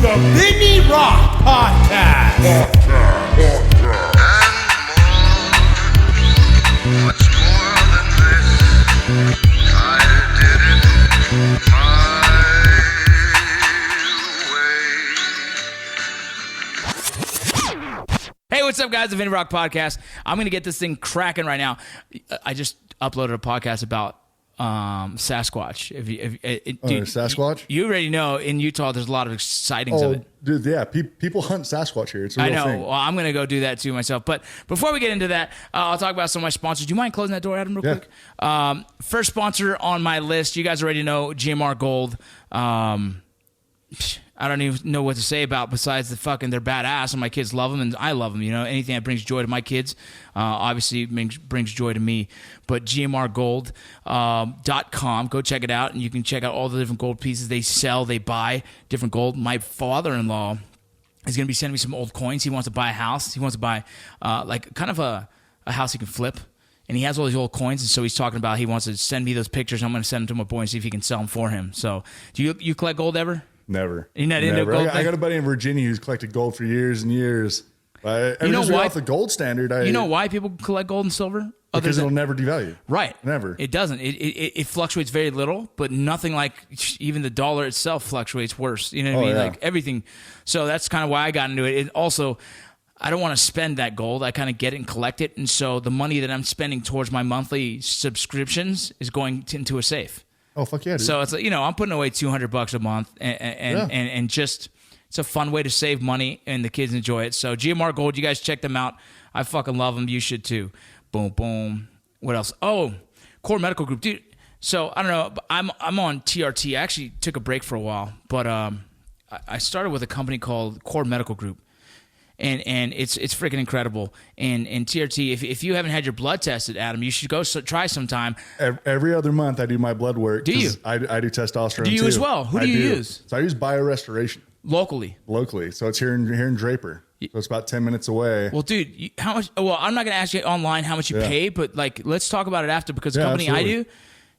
the Vinny Rock Podcast. Much more than this, I did it my way. Hey, what's up, guys? The Vinny Rock Podcast. I'm going to get this thing cracking right now. I just uploaded a podcast about Sasquatch. Dude, Sasquatch? You already know in Utah there's a lot of sightings of it. Dude, yeah. People hunt Sasquatch here. It's a real I know. thing. Well, I'm going to go do that too myself. But before we get into that, I'll talk about some of my sponsors. Do you mind closing that door, Adam, real quick? First sponsor on my list, you guys already know GMR Gold. I don't even know what to say about besides the fucking they're badass and my kids love them and I love them. You know, anything that brings joy to my kids obviously brings joy to me. But GMRGold.com, go check it out and you can check out all the different gold pieces they sell, they buy different gold. My father-in-law is going to be sending me some old coins. He wants to buy a house. He wants to buy like kind of a house he can flip. And he has all these old coins, and so he's talking about he wants to send me those pictures. I'm going to send them to my boy and see if he can sell them for him. So, do you collect gold ever? Never. You're not into gold? I got a buddy in Virginia who's collected gold for years and years. You know why? Off the gold standard. You know why people collect gold and silver? Because it'll never devalue. Right. Never. It doesn't. It fluctuates very little, but nothing like even the dollar itself fluctuates worse. You know what I mean? Yeah. Like everything. So that's kind of why I got into it. It also, I don't want to spend that gold. I kind of get it and collect it. And so the money that I'm spending towards my monthly subscriptions is going into a safe. Oh, fuck yeah, dude. So it's like, you know, I'm putting away $200 a month and just, it's a fun way to save money and the kids enjoy it. So GMR Gold, you guys check them out. I fucking love them. You should too. Boom, boom. What else? Oh, Core Medical Group. Dude, so I don't know. I'm on TRT. I actually took a break for a while, but I started with a company called Core Medical Group. And it's freaking incredible. And TRT, if you haven't had your blood tested, Adam, you should go try sometime. Every other month I do my blood work. Do you? I do testosterone too. Do you as well? Who do you use? So I use BioRestoration. Locally. So it's here in Draper. So it's about 10 minutes away. Well, dude, how much? Well, I'm not going to ask you online how much you pay, but like, let's talk about it after because the company absolutely. I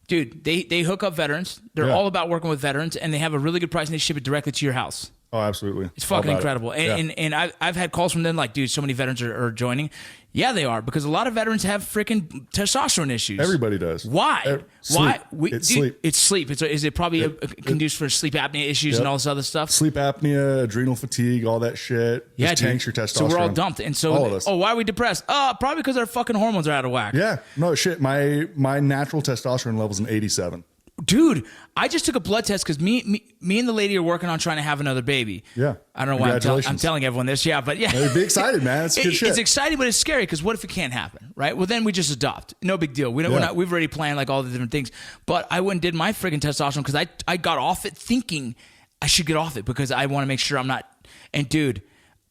do, dude, they hook up veterans. They're all about working with veterans, and they have a really good price, and they ship it directly to your house. Oh, absolutely. It's fucking incredible. And I've had calls from them like, dude, so many veterans are joining. Yeah, they are, because a lot of veterans have freaking testosterone issues. Everybody does. Why? Why? Sleep. It's sleep. Is it probably conducive for sleep apnea issues and all this other stuff? Sleep apnea, adrenal fatigue, all that shit. Yeah, just tanks your testosterone. So we're all dumped. And so, all of us. Oh, why are we depressed? Probably because our fucking hormones are out of whack. Yeah. No, shit. My natural testosterone level's an 87. Dude, I just took a blood test because me and the lady are working on trying to have another baby. Yeah. I don't know why I'm telling everyone this. Yeah, but yeah. Be excited, man. It's good shit. It's exciting, but it's scary because what if it can't happen, right? Well, then we just adopt. No big deal. We've already planned like all the different things. But I went and did my friggin' testosterone because I got off it thinking I should get off it because I want to make sure I'm not. And dude,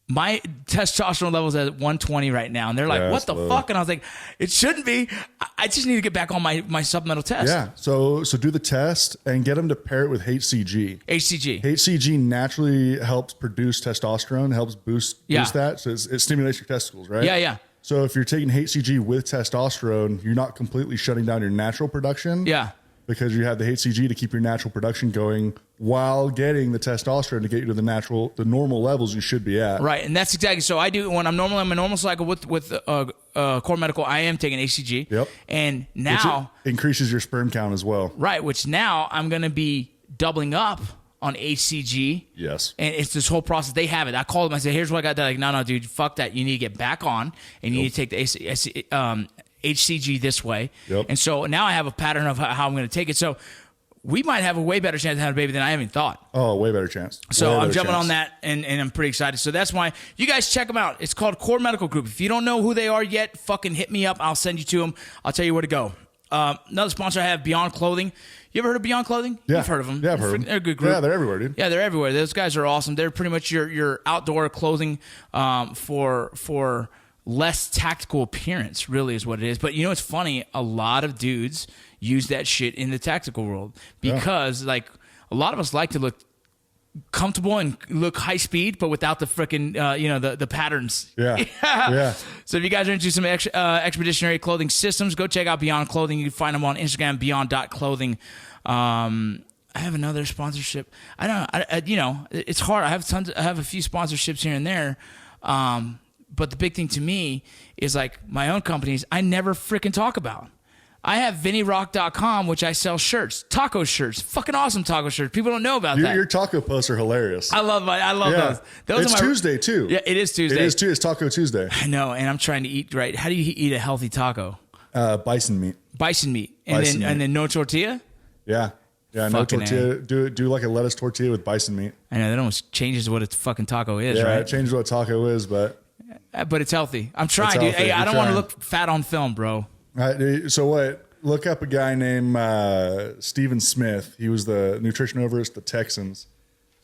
my testosterone level's at 120 right now. And they're like, what the fuck? And I was like, it shouldn't be. I just need to get back on my supplemental test. Yeah. So do the test and get them to pair it with HCG. HCG naturally helps produce testosterone, helps boost that. So it stimulates your testicles, right? Yeah. So if you're taking HCG with testosterone, you're not completely shutting down your natural production. Yeah. Because you have the HCG to keep your natural production going while getting the testosterone to get you to the normal levels you should be at. Right, and that's exactly so. I do when I'm normal on my normal cycle with Core Medical. I am taking HCG. Yep. And now which increases your sperm count as well. Right, which now I'm going to be doubling up on HCG. Yes. And it's this whole process. They have it. I called them. I said, "Here's what I got." They're like, "No, dude, fuck that. You need to get back on, and you need to take the HCG this way." Yep. And so now I have a pattern of how I'm going to take it. So we might have a way better chance to have a baby than I even thought. Oh, way better chance. So I'm jumping on that, and I'm pretty excited. So that's why you guys check them out. It's called Core Medical Group. If you don't know who they are yet, fucking hit me up. I'll send you to them. I'll tell you where to go. Another sponsor I have, Beyond Clothing. You ever heard of Beyond Clothing? Yeah. You've heard of them. Yeah, I've heard of them. They're a good group. Yeah, they're everywhere, dude. Yeah, they're everywhere. Those guys are awesome. They're pretty much your outdoor clothing for less tactical appearance, really is what it is. But you know what's funny? A lot of dudes use that shit in the tactical world because like a lot of us like to look comfortable and look high speed, but without the frickin' the patterns. Yeah. So if you guys are into some expeditionary clothing systems, go check out Beyond Clothing. You can find them on Instagram, beyond.clothing. I have another sponsorship. I don't know. You know, it's hard. I have a few sponsorships here and there. But the big thing to me is like my own companies I never freaking talk about. I have VinnyRock.com, which I sell shirts, taco shirts, fucking awesome taco shirts. People don't know about that. Your taco posts are hilarious. I love those. It's Tuesday too. Yeah, it is Tuesday. It is too. It's Taco Tuesday. I know, and I'm trying to eat right. How do you eat a healthy taco? Bison meat. And then no tortilla. Yeah, no Fucking tortilla. Do like a lettuce tortilla with bison meat. I know that almost changes what a fucking taco is, yeah, right? It changes what taco is, but it's healthy. I'm trying, dude. Hey, I don't want to look fat on film, bro. So what? Look up a guy named Steven Smith. He was the nutrition over at the Texans.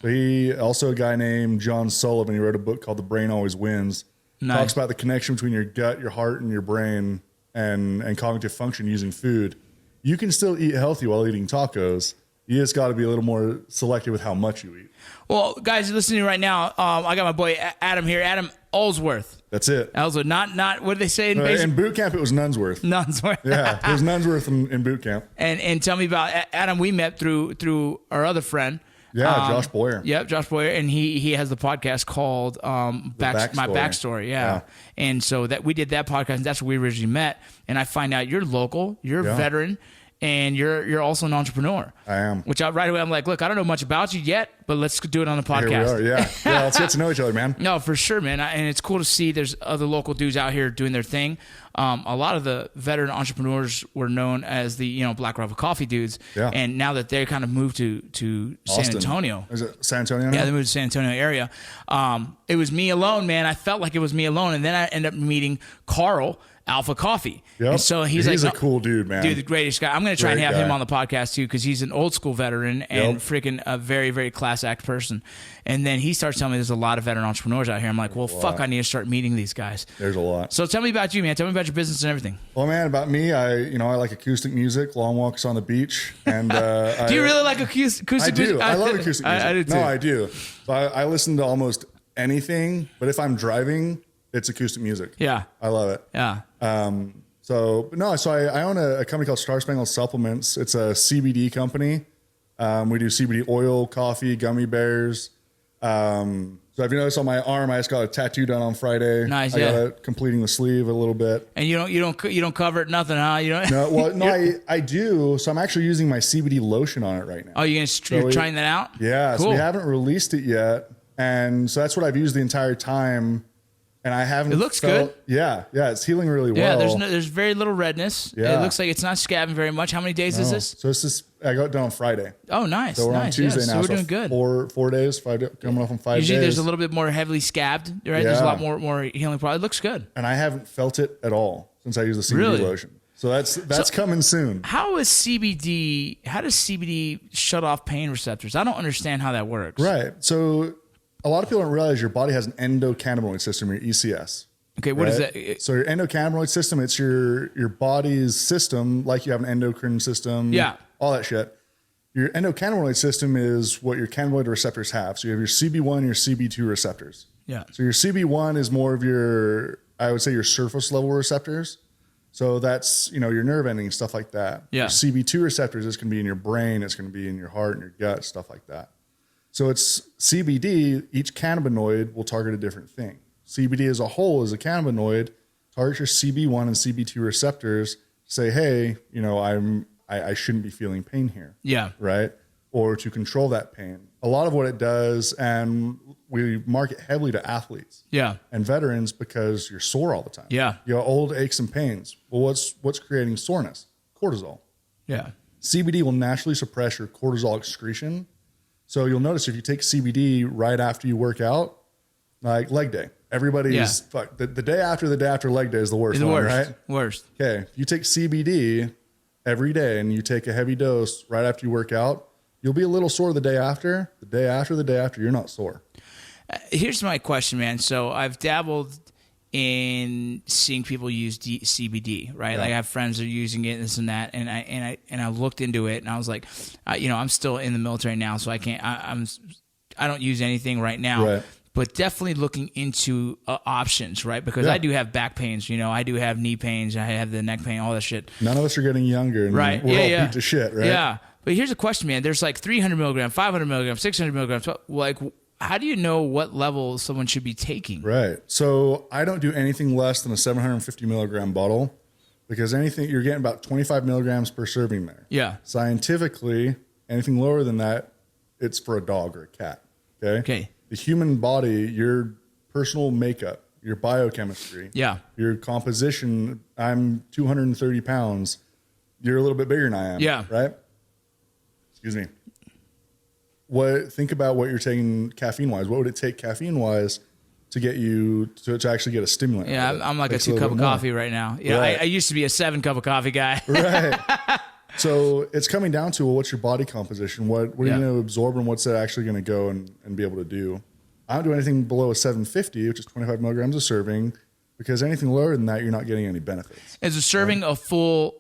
So he also a guy named John Sullivan. He wrote a book called The Brain Always Wins. Nice. Talks about the connection between your gut, your heart, and your brain, and cognitive function using food. You can still eat healthy while eating tacos. You just got to be a little more selective with how much you eat. Well, guys, listening right now, I got my boy Adam here. Adam Allsworth. That's it. Allsworth. Not what did they say in basic? In boot camp, it was Nunsworth. Nunsworth. Yeah, it was Nunsworth in boot camp. And tell me about Adam. We met through our other friend. Yeah, Josh Boyer. Yep, Josh Boyer, and he has the podcast called My Backstory. Yeah. And so that we did that podcast, and that's where we originally met. And I find out you're local, you're a veteran, and you're also an entrepreneur. I am. Which right away I'm like, look, I don't know much about you yet, but let's do it on the podcast. Here we are. Yeah, let's get to know each other, man. No, for sure, man. And it's cool to see there's other local dudes out here doing their thing. A lot of the veteran entrepreneurs were known as the Black Rifle Coffee dudes, and now that they kind of moved to San Antonio. Is it San Antonio now? Yeah, they moved to San Antonio area. It was me alone, man. I felt like it was me alone, and then I ended up meeting Carl Alpha Coffee. Yep. And so he's like a cool dude, man. Dude, the greatest guy. I'm going to try and have him on the podcast too, because he's an old school veteran and freaking a very, very class act person. And then he starts telling me there's a lot of veteran entrepreneurs out here. I'm like, well, fuck, I need to start meeting these guys. There's a lot. So tell me about you, man. Tell me about your business and everything. Well, man, about me, I like acoustic music, long walks on the beach, and do you really like acoustic music? I do. I love acoustic music. I do too. No, I do. I listen to almost anything, but if I'm driving, it's acoustic music. Yeah, I love it. Yeah. So I own a company called Star Spangled Supplements. It's a CBD company. We do CBD oil, coffee, gummy bears. So if you notice on my arm, I just got a tattoo done on Friday. Nice. I got it completing the sleeve a little bit. And you don't cover it nothing, huh? You don't. No, well, I do. So I'm actually using my CBD lotion on it right now. Oh, you're trying that out? Yeah. Cool. So we haven't released it yet, and so that's what I've used the entire time. And I haven't. It looks good. Yeah, it's healing really well. Yeah, there's very little redness. Yeah. It looks like it's not scabbing very much. How many days is this? So I got it done on Friday. Oh, nice. So we're on Tuesday now. So we're doing good. 4 days, coming off on 5 days. Usually there's a little bit more heavily scabbed, right? Yeah. There's a lot more healing product. It looks good. And I haven't felt it at all since I used the CBD lotion. So that's coming soon. How does CBD shut off pain receptors? I don't understand how that works. Right. So a lot of people don't realize your body has an endocannabinoid system, your ECS. Okay, what is that? So your endocannabinoid system, it's your body's system, like you have an endocrine system, all that shit. Your endocannabinoid system is what your cannabinoid receptors have. So you have your CB1 and your CB2 receptors. Yeah. So your CB1 is more of your surface level receptors. So that's, your nerve endings, stuff like that. Yeah. Your CB2 receptors is going to be in your brain, it's going to be in your heart and your gut, stuff like that. So it's CBD, each cannabinoid will target a different thing. CBD as a whole is a cannabinoid, targets your CB1 and CB2 receptors, say, hey, I shouldn't be feeling pain here. Yeah. Right? Or to control that pain. A lot of what it does, and we market heavily to athletes and veterans because you're sore all the time. Yeah. You have old aches and pains. Well, what's creating soreness? Cortisol. Yeah. CBD will naturally suppress your cortisol excretion. So you'll notice if you take CBD right after you work out, like leg day. Everybody's the day after leg day is the worst one, right? Worst. Okay. If you take CBD every day and you take a heavy dose right after you work out, you'll be a little sore the day after. The day after, you're not sore. Here's my question, man. So I've dabbled in seeing people use CBD, right? Yeah. Like I have friends that are using it, this and that, and I looked into it, and I was like, I'm still in the military now, so I can't. I don't use anything right now. Right. But definitely looking into options, right? Because I do have back pains, I do have knee pains, I have the neck pain, all that shit. None of us are getting younger, and right? we're all beat to shit, right? Yeah. But here's a question, man. There's like 300 milligrams, 500 milligrams, 600 milligrams. Like, how do you know what level someone should be taking? Right. So I don't do anything less than a 750 milligram bottle because anything you're getting about 25 milligrams per serving there. Yeah. Scientifically, anything lower than that, it's for a dog or a cat. Okay. Okay. The human body, your personal makeup, your biochemistry, Yeah. your composition. I'm 230 pounds. You're a little bit bigger than I am. Yeah. Right. Excuse me. Think about what you're taking caffeine wise. What would it take caffeine wise to get you to actually get a stimulant? Yeah, I'm like a 2 cup of coffee right now. Yeah, Right. I used to be a 7 cup of coffee guy. Right. So it's coming down to, well, what's your body composition? What are you Yeah. going to absorb and what's it actually going to go and be able to do? I don't do anything below a 750, which is 25 milligrams a serving, because anything lower than that, you're not getting any benefits. Is a serving a full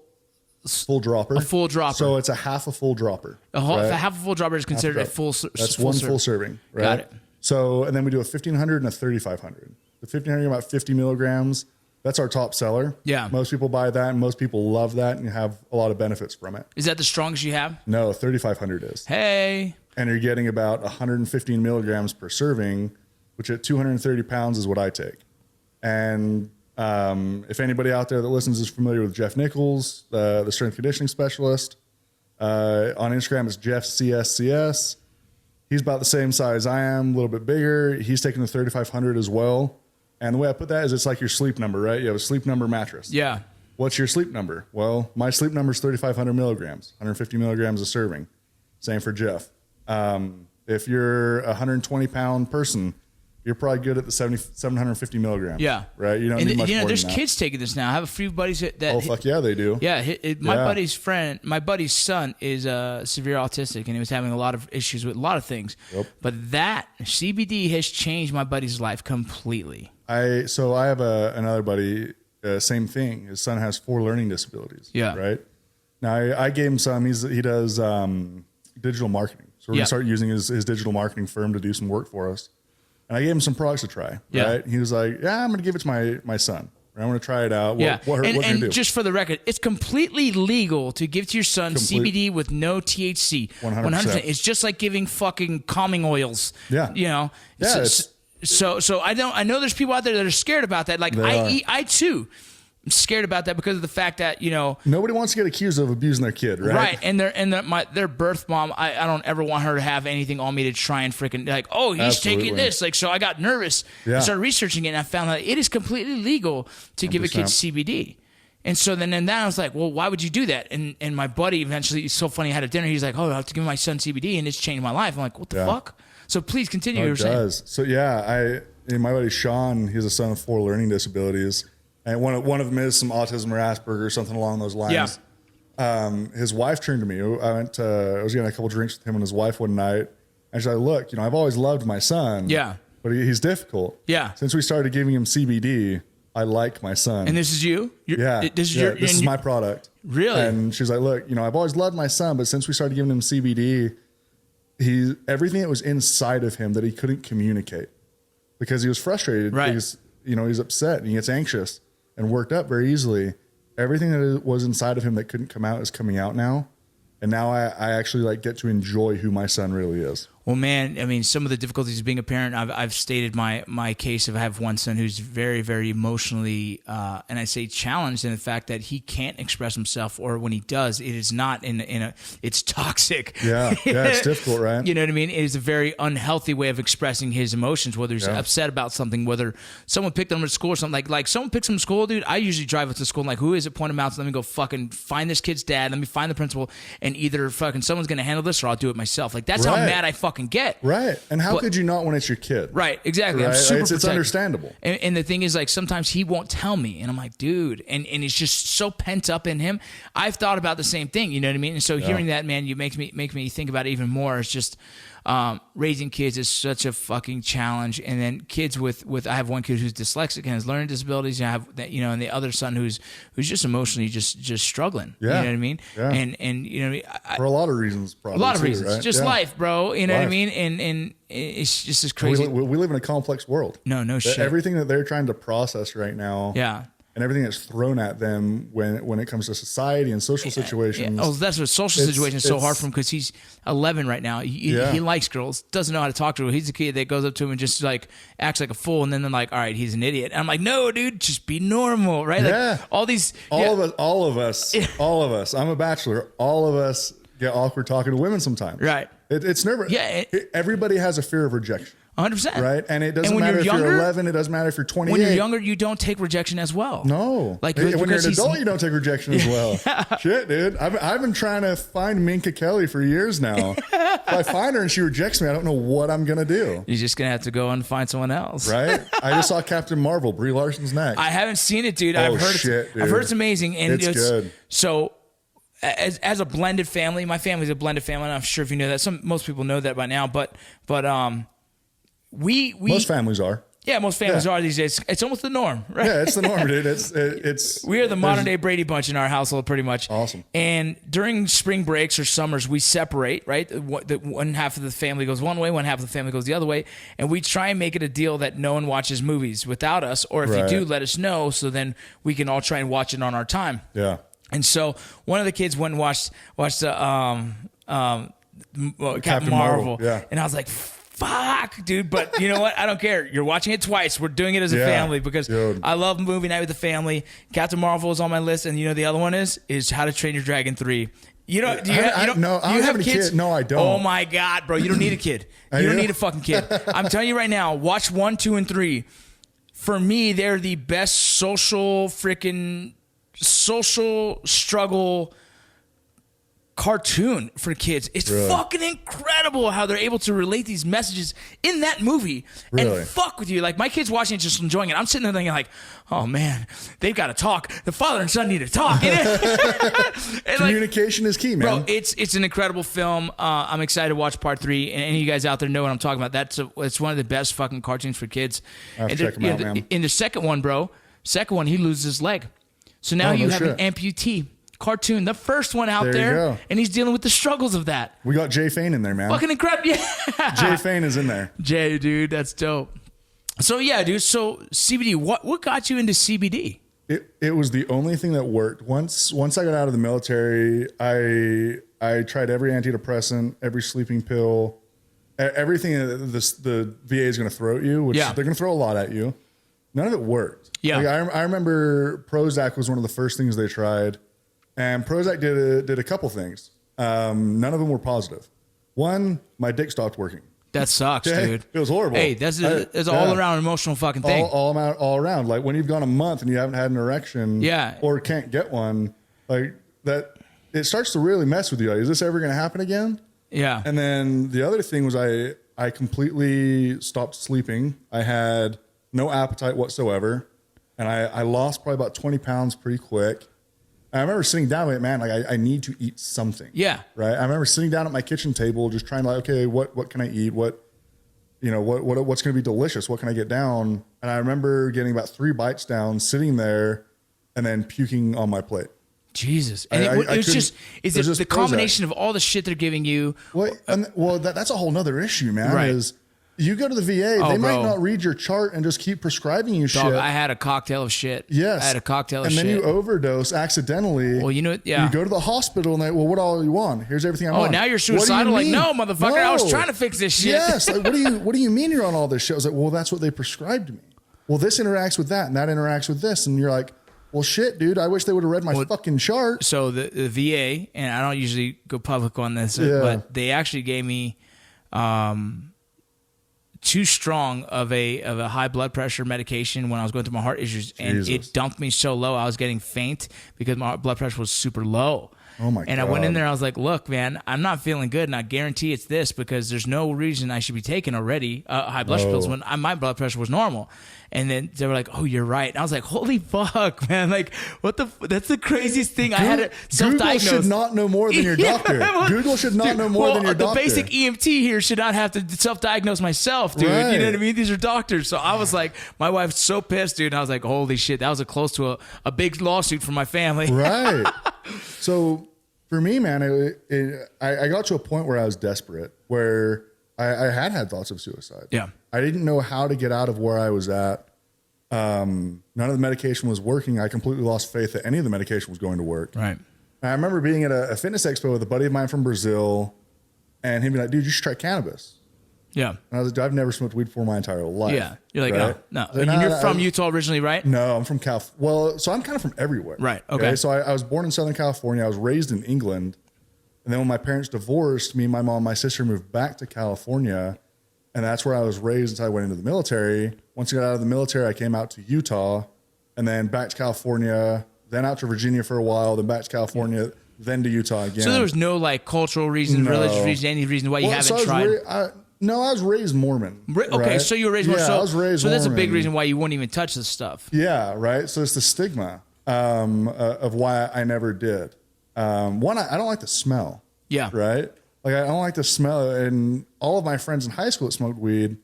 Dropper. A full dropper. So it's a half a full dropper. half a full dropper is considered a Half a full. That's full one serving. full serving. Right? Got it. So, and then we do a 1500 and a 3500. The 1500 about 50 milligrams. That's our top seller. Yeah. Most people buy that and most people love that and you have a lot of benefits from it. Is that the strongest you have? No, 3500 is. Hey. And you're getting about 115 milligrams per serving, which at 230 pounds is what I take. And if anybody out there that listens is familiar with Jeff Nichols, the strength conditioning specialist, on Instagram it's Jeff CSCS. He's about the same size I am, a little bit bigger. He's taking the 3500 as well. And the way I put that is it's like your sleep number, right? You have a sleep number mattress. Yeah. What's your sleep number? Well, my sleep number is 3,500 milligrams, 150 milligrams a serving. Same for Jeff. If you're a 120-pound person, you're probably good at the 750 milligrams. Yeah. Right? You don't need much more there's than that. kids taking this now. I have a few buddies that Oh, fuck yeah, they do. Yeah, my Yeah. buddy's son is severe autistic, and he was having a lot of issues with a lot of things. Yep. But that CBD has changed my buddy's life completely. So I have another buddy, same thing. His son has 4 learning disabilities. Yeah. Right? Now, I gave him some. He does digital marketing. So we're going to start using his digital marketing firm to do some work for us. And I gave him some products to try. Yeah. Right? He was like, yeah, I'm going to give it to my son. I'm going to try it out. Yeah. What can you do? Just for the record, it's completely legal to give to your son CBD with no THC. 100%. It's just like giving fucking calming oils. Yeah. You know? Yeah, So I know there's people out there that are scared about that. Like I too am scared about that because of the fact that, you know, nobody wants to get accused of abusing their kid, right? right. And their birth mom, I don't ever want her to have anything on me to try and freaking like, oh, he's Absolutely. taking this. Like, so I got nervous. Yeah. I started researching it and I found that it is completely legal to give a kid 100%. CBD. And so then I was like, well, why would you do that? And my buddy eventually, it's so funny, I had a dinner. He's like, oh, I have to give my son CBD and it's changed my life. I'm like, what the Yeah. fuck? So please continue. Oh, You were it saying. does. So yeah, my buddy Sean, he's a son of 4 learning disabilities. And one of them is some autism or Asperger or something along those lines. Yeah. His wife turned to me. I was getting a couple drinks with him and his wife one night. And she's like, look, I've always loved my son. Yeah. But he's difficult. Yeah. Since we started giving him CBD, I like my son. And this is you? This is my product. Really? And she's like, look, I've always loved my son, but since we started giving him CBD, everything that was inside of him that he couldn't communicate because he was frustrated. Right. Because, he's upset and he gets anxious and worked up very easily. Everything that was inside of him that couldn't come out is coming out now. And now I actually get to enjoy who my son really is. Well, man, I mean, some of the difficulties of being a parent, I've stated my case of I have one son who's very, very emotionally, and I say challenged in the fact that he can't express himself, or when he does, it is not it's toxic. Yeah, it's difficult, right? You know what I mean? It is a very unhealthy way of expressing his emotions, whether he's upset about something, whether someone picked him to school or something. Like someone picks him to school, dude, I usually drive up to school and like, who is it? Point him out. So let me go fucking find this kid's dad. Let me find the principal, and either fucking someone's going to handle this or I'll do it myself. Like, that's how mad I fucking get. Right. And how could you not when it's your kid? Right, exactly. Right? I'm super It's protective. understandable. And the thing is, sometimes he won't tell me. And I'm like, dude. And it's just so pent up in him. I've thought about the same thing. You know what I mean? And so hearing that, man, you make me think about it even more. It's just raising kids is such a fucking challenge. And then kids with I have one kid who's dyslexic and has learning disabilities. And I have that, and the other son who's just emotionally just struggling. Yeah. You know what I mean? Yeah. And for a lot of reasons, probably. a lot of too, reasons. right? Just life, bro. You know what I mean? And it's just as crazy. We live in a complex world. No shit. Everything that they're trying to process right now. Yeah. and everything that's thrown at them when it comes to society and social situations. Oh, that's what social situations is so hard for him because he's 11 right now. He likes girls, doesn't know how to talk to her. He's a kid that goes up to him and just like acts like a fool, and then they're like, all right, he's an idiot. And I'm like, no, dude, just be normal, right? Yeah. Like All of us. I'm a bachelor. All of us get awkward talking to women sometimes. Right. It's nervous. Yeah. Everybody has a fear of rejection. 100%. Right. And it doesn't matter if you're 11. It doesn't matter if you're 28. When you're younger, you don't take rejection as well. No. Like when you're an adult, you don't take rejection as well. Yeah. Shit, dude. I've been trying to find Minka Kelly for years now. If I find her and she rejects me, I don't know what I'm going to do. You're just going to have to go and find someone else. Right. I just saw Captain Marvel, Brie Larson's next. I haven't seen it, dude. I've heard it's amazing. And it's good. So as a blended family, my family's a blended family. And I'm sure if you know that, most people know that by now, but we most families are. Yeah, most families are these days. It's almost the norm, right? Yeah, it's the norm, dude. It's we are the modern day Brady Bunch in our household, pretty much. Awesome. And during spring breaks or summers, we separate, right? The one half of the family goes one way, one half of the family goes the other way, and we try and make it a deal that no one watches movies without us, or if you do, let us know, so then we can all try and watch it on our time. Yeah. And so one of the kids went and watched Captain Marvel, and I was like, fuck, dude, but you know what? I don't care. You're watching it twice. We're doing it as a family because I love movie night with the family. Captain Marvel is on my list, and you know the other one is How to Train Your Dragon 3. You know, do you have kids? No, I don't. Oh my god, bro, you don't need a kid. You don't need a fucking kid. I'm telling you right now. Watch 1, 2, and 3. For me, they're the best social struggle cartoon for kids. It's fucking incredible how they're able to relate these messages in that movie and fuck with you. Like my kids watching it, just enjoying it. I'm sitting there thinking like, oh man, they've got to talk. The father and son need to talk. And communication is key, man. Bro, it's an incredible film. I'm excited to watch part 3. And any of you guys out there know what I'm talking about. It's one of the best fucking cartoons for kids. I have to check them out, man. In the second one, he loses his leg. So now you have an amputee cartoon, the first one out there, and he's dealing with the struggles of that. We got Jay Fain in there, man. Fucking incredible. Yeah. Jay Fain is in there. Jay, dude, that's dope. So yeah, dude. So CBD, what got you into CBD? It was the only thing that worked. Once I got out of the military, I tried every antidepressant, every sleeping pill, everything the VA is going to throw at you, which they're going to throw a lot at you. None of it worked. Yeah, like I remember Prozac was one of the first things they tried. And Prozac did a couple things. None of them were positive. One, my dick stopped working. That sucks, dude. It was horrible. Hey, it's an all-around emotional fucking thing. All around. Like when you've gone a month and you haven't had an erection or can't get one, like that, it starts to really mess with you. Like, is this ever going to happen again? Yeah. And then the other thing was I completely stopped sleeping. I had no appetite whatsoever. And I lost probably about 20 pounds pretty quick. I remember sitting down with it, man, like I need to eat something. Yeah. Right. I remember sitting down at my kitchen table, just trying to like, okay, what can I eat? What's going to be delicious? What can I get down? And I remember getting about 3 bites down, sitting there and then puking on my plate. Jesus. And is it the combination of all the shit they're giving you? That's a whole nother issue, man. Right. Is you go to the VA, they might not read your chart and just keep prescribing you shit. I had a cocktail of shit. Yes. I had a cocktail of shit. And then you overdose accidentally. Well, you know, you go to the hospital and they, what all you want? Here's everything I'm on. Oh, now you're suicidal? Like, no, motherfucker, I was trying to fix this shit. Yes. Like, what do you mean you're on all this shit? I was like, well, that's what they prescribed me. Well, this interacts with that and that interacts with this. And you're like, well, shit, dude, I wish they would have read my fucking chart. So the VA, and I don't usually go public on this, but they actually gave me too strong of a high blood pressure medication when I was going through my heart issues, and it dumped me so low I was getting faint because my blood pressure was super low. Oh my God. And I went in there, I was like, look, man, I'm not feeling good, and I guarantee it's this because there's no reason I should be taking already high blood pressure pills when my blood pressure was normal. And then they were like, oh, you're right. And I was like, holy fuck, man. Like, that's the craziest thing. I had to self-diagnose. Google should not know more than your doctor. Google should not know more than your doctor. The basic EMT here should not have to self-diagnose myself, dude. Right. You know what I mean? These are doctors. So I was like, my wife's so pissed, dude. And I was like, holy shit. That was close to a big lawsuit for my family. Right. So for me, man, I got to a point where I was desperate, where I had thoughts of suicide. Yeah. I didn't know how to get out of where I was at. None of the medication was working. I completely lost faith that any of the medication was going to work. Right. And I remember being at a fitness expo with a buddy of mine from Brazil, and he'd be like, dude, you should try cannabis. Yeah. And I was like, I've never smoked weed before my entire life. Yeah. You're like, right? no. Like, And you're from Utah originally, right? No, I'm from Well, so I'm kind of from everywhere. Right. Okay. So I was born in Southern California. I was raised in England. And then when my parents divorced, me, my mom, my sister moved back to California. And that's where I was raised until I went into the military. Once I got out of the military, I came out to Utah and then back to California, then out to Virginia for a while, then back to California, then to Utah again. So there was no like cultural reason, religious reason, any reason why you haven't tried? No, I was raised Mormon. Okay, right? so you were raised Mormon. Yeah, I was raised so that's Mormon. a big reason why you wouldn't even touch this stuff. Yeah, right. So it's the stigma of why I never did. One, I don't like the smell. Yeah. Right? Like, I don't like the smell. And all of my friends in high school that smoked weed,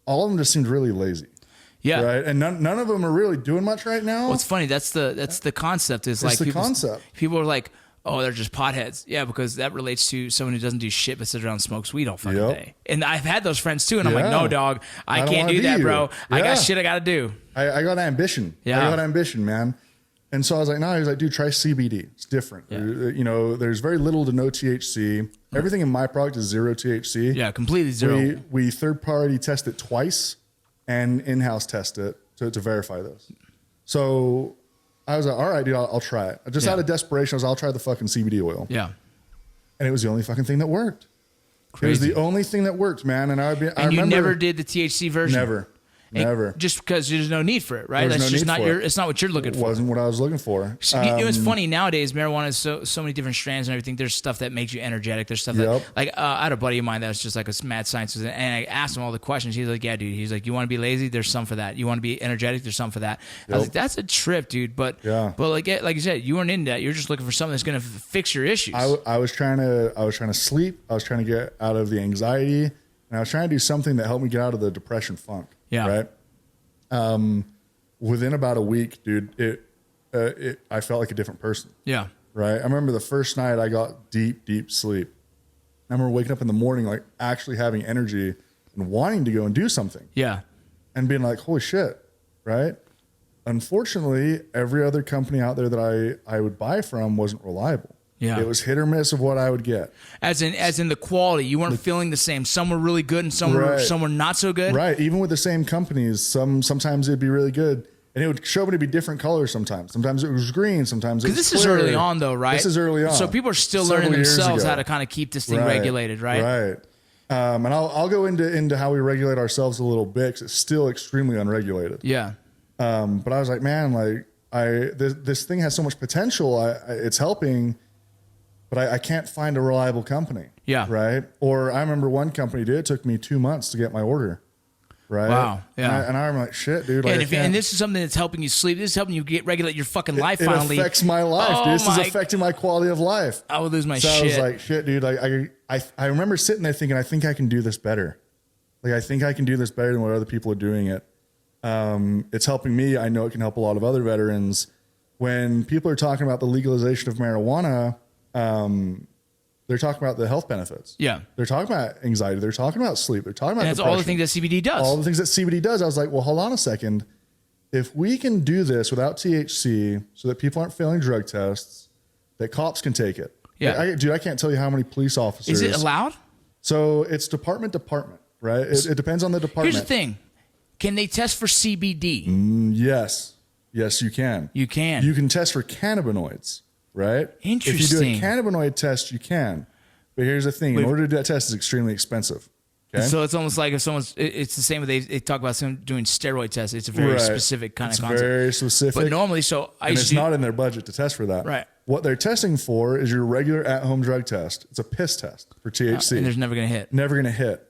all of them just seemed really lazy. Yeah. Right. And none of them are really doing much right now. Well, it's funny. That's the concept. Is like the concept. People are like, oh, they're just potheads. Yeah, because that relates to someone who doesn't do shit but sits around and smokes weed all fucking day. And I've had those friends too, and I'm like, no, dog, I can't do that, bro. I got shit I got to do. I got ambition. Yeah. I got ambition, man. And so I was like, no, he was like, dude, try CBD. It's different. Yeah. You know, there's very little to no THC. Everything in my product is zero THC. Yeah, completely zero. We third party test it twice and in-house test it to verify this. So I was like, all right, dude, I'll try it. Just out of desperation, I was like, I'll try the fucking CBD oil. Yeah. And it was the only fucking thing that worked. Crazy. It was the only thing that worked, man. And I remember, you never did the THC version? Never. Just because there's no need for it, right? There's That's no just need not for your. it. It's not what you're looking for. It wasn't what I was looking for. It's funny nowadays. Marijuana is so many different strands and everything. There's stuff that makes you energetic. There's stuff that like I had a buddy of mine that was just like a mad scientist, and I asked him all the questions. He's like, "Yeah, dude." He's like, "You want to be lazy? There's some for that. You want to be energetic? There's some for that." I was like, "That's a trip, dude." But like you said, you weren't into that. You're just looking for something that's going to fix your issues. I was trying to sleep. I was trying to get out of the anxiety, and I was trying to do something that helped me get out of the depression funk. Yeah. Right. Within about a week, dude, I felt like a different person. Yeah. Right. I remember the first night I got deep sleep. I remember waking up in the morning, like actually having energy and wanting to go and do something. Yeah. And being like, holy shit. Right. Unfortunately, every other company out there that I would buy from wasn't reliable. Yeah. It was hit or miss of what I would get. As in the quality, you weren't feeling the same. Some were really good and some were not so good. Right. Even with the same companies, sometimes it'd be really good. And it would show me to be different colors sometimes. Sometimes it was green. Sometimes it was Because clear. this is early on, though, right? This is early on. So people are still Several learning years themselves ago. how to kind of keep this thing regulated, right? Right. And I'll go into how we regulate ourselves a little bit because it's still extremely unregulated. Yeah. But I was like, man, like this thing has so much potential. It's helping, but I can't find a reliable company. Yeah. Right. Or I remember one company it took me 2 months to get my order. Right. Wow. Yeah. And I'm like, shit, dude. Like, and this is something that's helping you sleep. This is helping you regulate your fucking life. It Finally, affects my life. This is affecting my quality of life. I would lose my so shit. I was like, shit, dude. Like I remember sitting there thinking, I think I can do this better. Like I think I can do this better than what other people are doing it. It's helping me. I know it can help a lot of other veterans. When people are talking about the legalization of marijuana, they're talking about the health benefits. Yeah. They're talking about anxiety. They're talking about sleep. They're talking about that's depression. all the things that CBD does. All the things that CBD does. I was like, well, hold on a second. If we can do this without THC so that people aren't failing drug tests, that cops can take it. Yeah. Dude, I can't tell you how many police officers. Is it allowed? So it's department, right? It depends on the department. Here's the thing. Can they test for CBD? Yes. Yes, you can. You can. You can test for cannabinoids, right? Interesting. If you do a cannabinoid test, you can. But here's the thing. In order to do that test, it's extremely expensive. Okay? So it's almost like if someone's, it's the same way they talk about someone doing steroid tests. It's a very specific kind of concept. Very specific. But normally, it's not in their budget to test for that. Right. What they're testing for is your regular at-home drug test. It's a piss test for THC. And there's never going to hit. Never going to hit.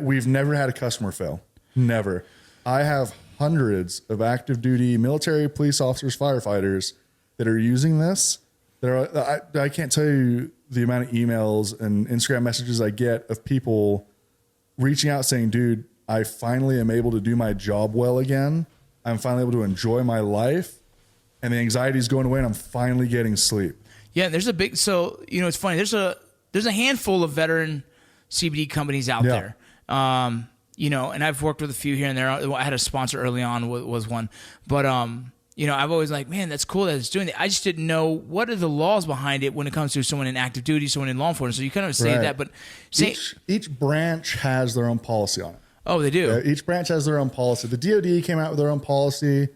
We've never had a customer fail. Never. I have hundreds of active duty military, police officers, firefighters that are using this. I can't tell you the amount of emails and Instagram messages I get of people reaching out saying, dude, I finally am able to do my job well again. I'm finally able to enjoy my life. And the anxiety is going away and I'm finally getting sleep. Yeah, there's a big, it's funny. There's a handful of veteran CBD companies out there. and I've worked with a few here and there. I had a sponsor early on was one, but I've always like, man, that's cool that it's doing that. I just didn't know what are the laws behind it when it comes to someone in active duty, someone in law enforcement. So you kind of say that, but each branch has their own policy on it. Oh, they do. Each branch has their own policy. The DoD came out with their own policy,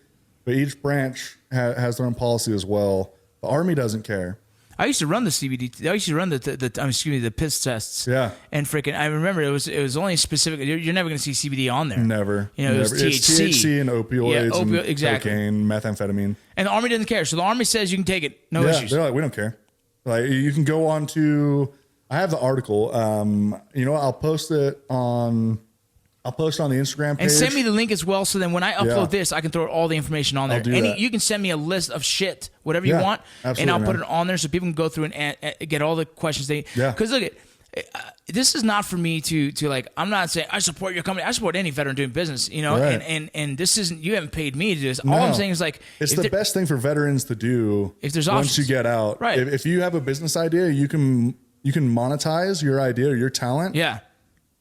but each branch has their own policy as well. The Army doesn't care. I used to run the CBD. I used to run the piss tests. Yeah. And freaking, I remember it was only specific. You're never going to see CBD on there. Never. It was THC. It's THC and opioids and exactly. cocaine, methamphetamine. And the Army doesn't care. So the Army says you can take it. No issues. They're like, we don't care. Like you can go on to. I have the article. I'll post it on the Instagram page. And send me the link as well, so then when I upload this, I can throw all the information on there. You can send me a list of shit, whatever you want, and I'll put it on there so people can go through and get all the questions they. Yeah. Because look, this is not for me to like. I'm not saying I support your company. I support any veteran doing business, Right. And this isn't. You haven't paid me to do this. No. All I'm saying is like it's the best thing for veterans to do. If there's once options. you get out, right? If you have a business idea, you can monetize your idea or your talent. Yeah.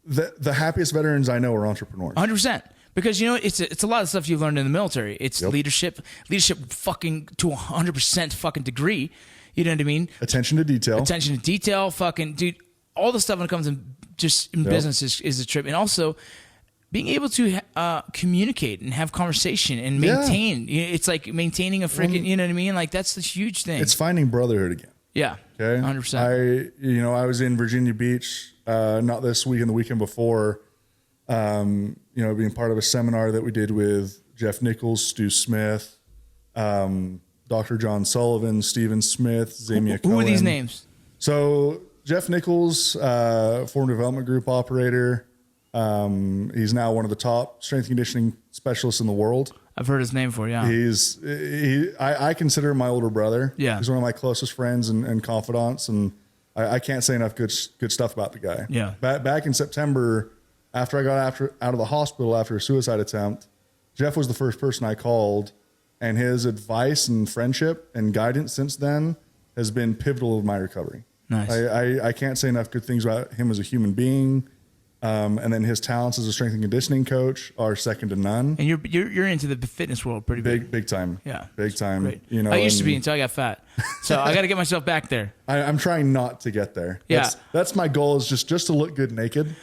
The happiest veterans I know are entrepreneurs. 100%. Because it's a lot of stuff you've learned in the military. It's leadership fucking to 100% fucking degree. You know what I mean? Attention to detail. Fucking dude. All the stuff when it comes in business is a trip, and also being able to communicate and have conversation and maintain. It's like maintaining a freaking. You know what I mean? Like that's the huge thing. It's finding brotherhood again. Yeah. Okay. 100%. I was in Virginia Beach, not this week and the weekend before, being part of a seminar that we did with Jeff Nichols, Stu Smith, Dr. John Sullivan, Stephen Smith, Zamia Cohen. Who are these names? So Jeff Nichols, former development group operator. He's now one of the top strength and conditioning specialists in the world. I've heard his name before, yeah. I consider him my older brother. Yeah. He's one of my closest friends and confidants, and I can't say enough good stuff about the guy. Yeah. Back in September, after I got out of the hospital after a suicide attempt, Jeff was the first person I called, and his advice and friendship and guidance since then has been pivotal in my recovery. Nice. I can't say enough good things about him as a human being. And then his talents as a strength and conditioning coach are second to none. And you're into the fitness world pretty big time. Yeah, big time. Great. I used to be until I got fat, so I got to get myself back there. I'm trying not to get there. Yeah, that's my goal is just to look good naked.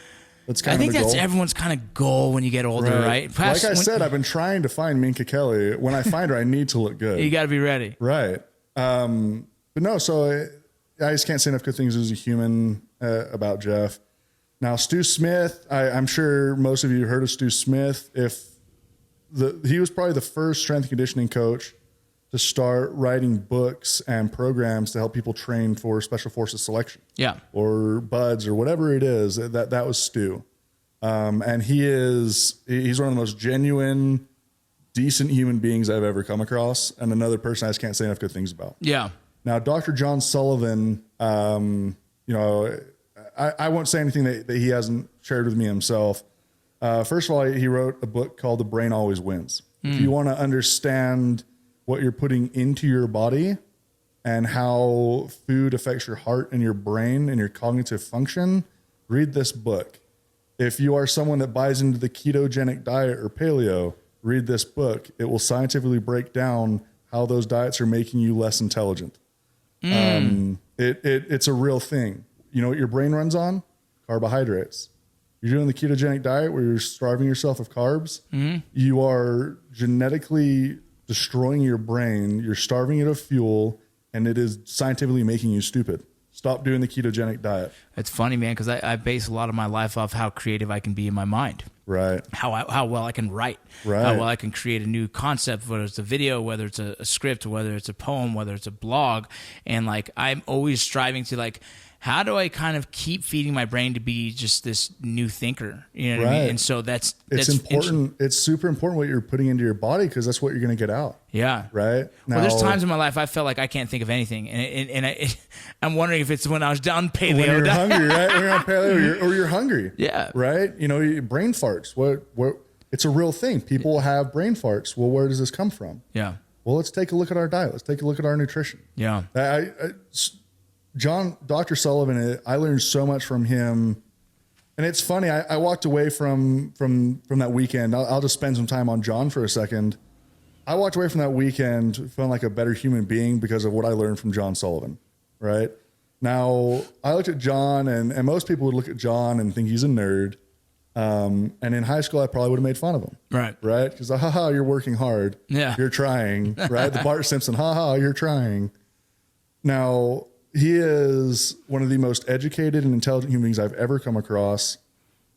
That's kind of the goal. I think that's everyone's kind of goal when you get older, right? Like I said, I've been trying to find Minka Kelly. When I find her, I need to look good. You got to be ready, right? But no, so I just can't say enough good things as a human about Jeff. Now, Stu Smith, I'm sure most of you heard of Stu Smith. He was probably the first strength and conditioning coach to start writing books and programs to help people train for Special Forces selection. Yeah. Or BUDS or whatever it is. That was Stu. And he's one of the most genuine, decent human beings I've ever come across, and another person I just can't say enough good things about. Yeah. Now, Dr. John Sullivan, I won't say anything that he hasn't shared with me himself. First of all, he wrote a book called The Brain Always Wins. If you want to understand what you're putting into your body and how food affects your heart and your brain and your cognitive function, read this book. If you are someone that buys into the ketogenic diet or paleo, read this book. It will scientifically break down how those diets are making you less intelligent. It's a real thing. You know what your brain runs on? Carbohydrates. You're doing the ketogenic diet where you're starving yourself of carbs. You are genetically destroying your brain. You're starving it of fuel, and it is scientifically making you stupid. Stop doing the ketogenic diet. It's funny, man, because I base a lot of my life off how creative I can be in my mind. Right. How well I can write. Right. How well I can create a new concept, whether it's a video, whether it's a script, whether it's a poem, whether it's a blog. And like I'm always striving to like, how do I kind of keep feeding my brain to be just this new thinker? You know what I mean? And so that's important. It's super important what you're putting into your body because that's what you're going to get out. Yeah. Right. Now, well, there's times in my life I felt like I can't think of anything, and I'm wondering if it's when I was down paleo. When you're hungry, right? When you're on paleo, or you're hungry. Yeah. Right. You know, brain farts. What? It's a real thing. People have brain farts. Well, where does this come from? Yeah. Well, let's take a look at our diet. Let's take a look at our nutrition. Yeah. Dr. Sullivan, I learned so much from him And it's funny. I walked away from that weekend. I'll just spend some time on John for a second. I walked away from that weekend feeling like a better human being because of what I learned from John Sullivan. Right now, I looked at John, and most people would look at John and think he's a nerd. And in high school, I probably would have made fun of him. Right. Because haha, you're working hard. Yeah. You're trying. Right. The Bart Simpson, haha, you're trying. Now, he is one of the most educated and intelligent human beings I've ever come across,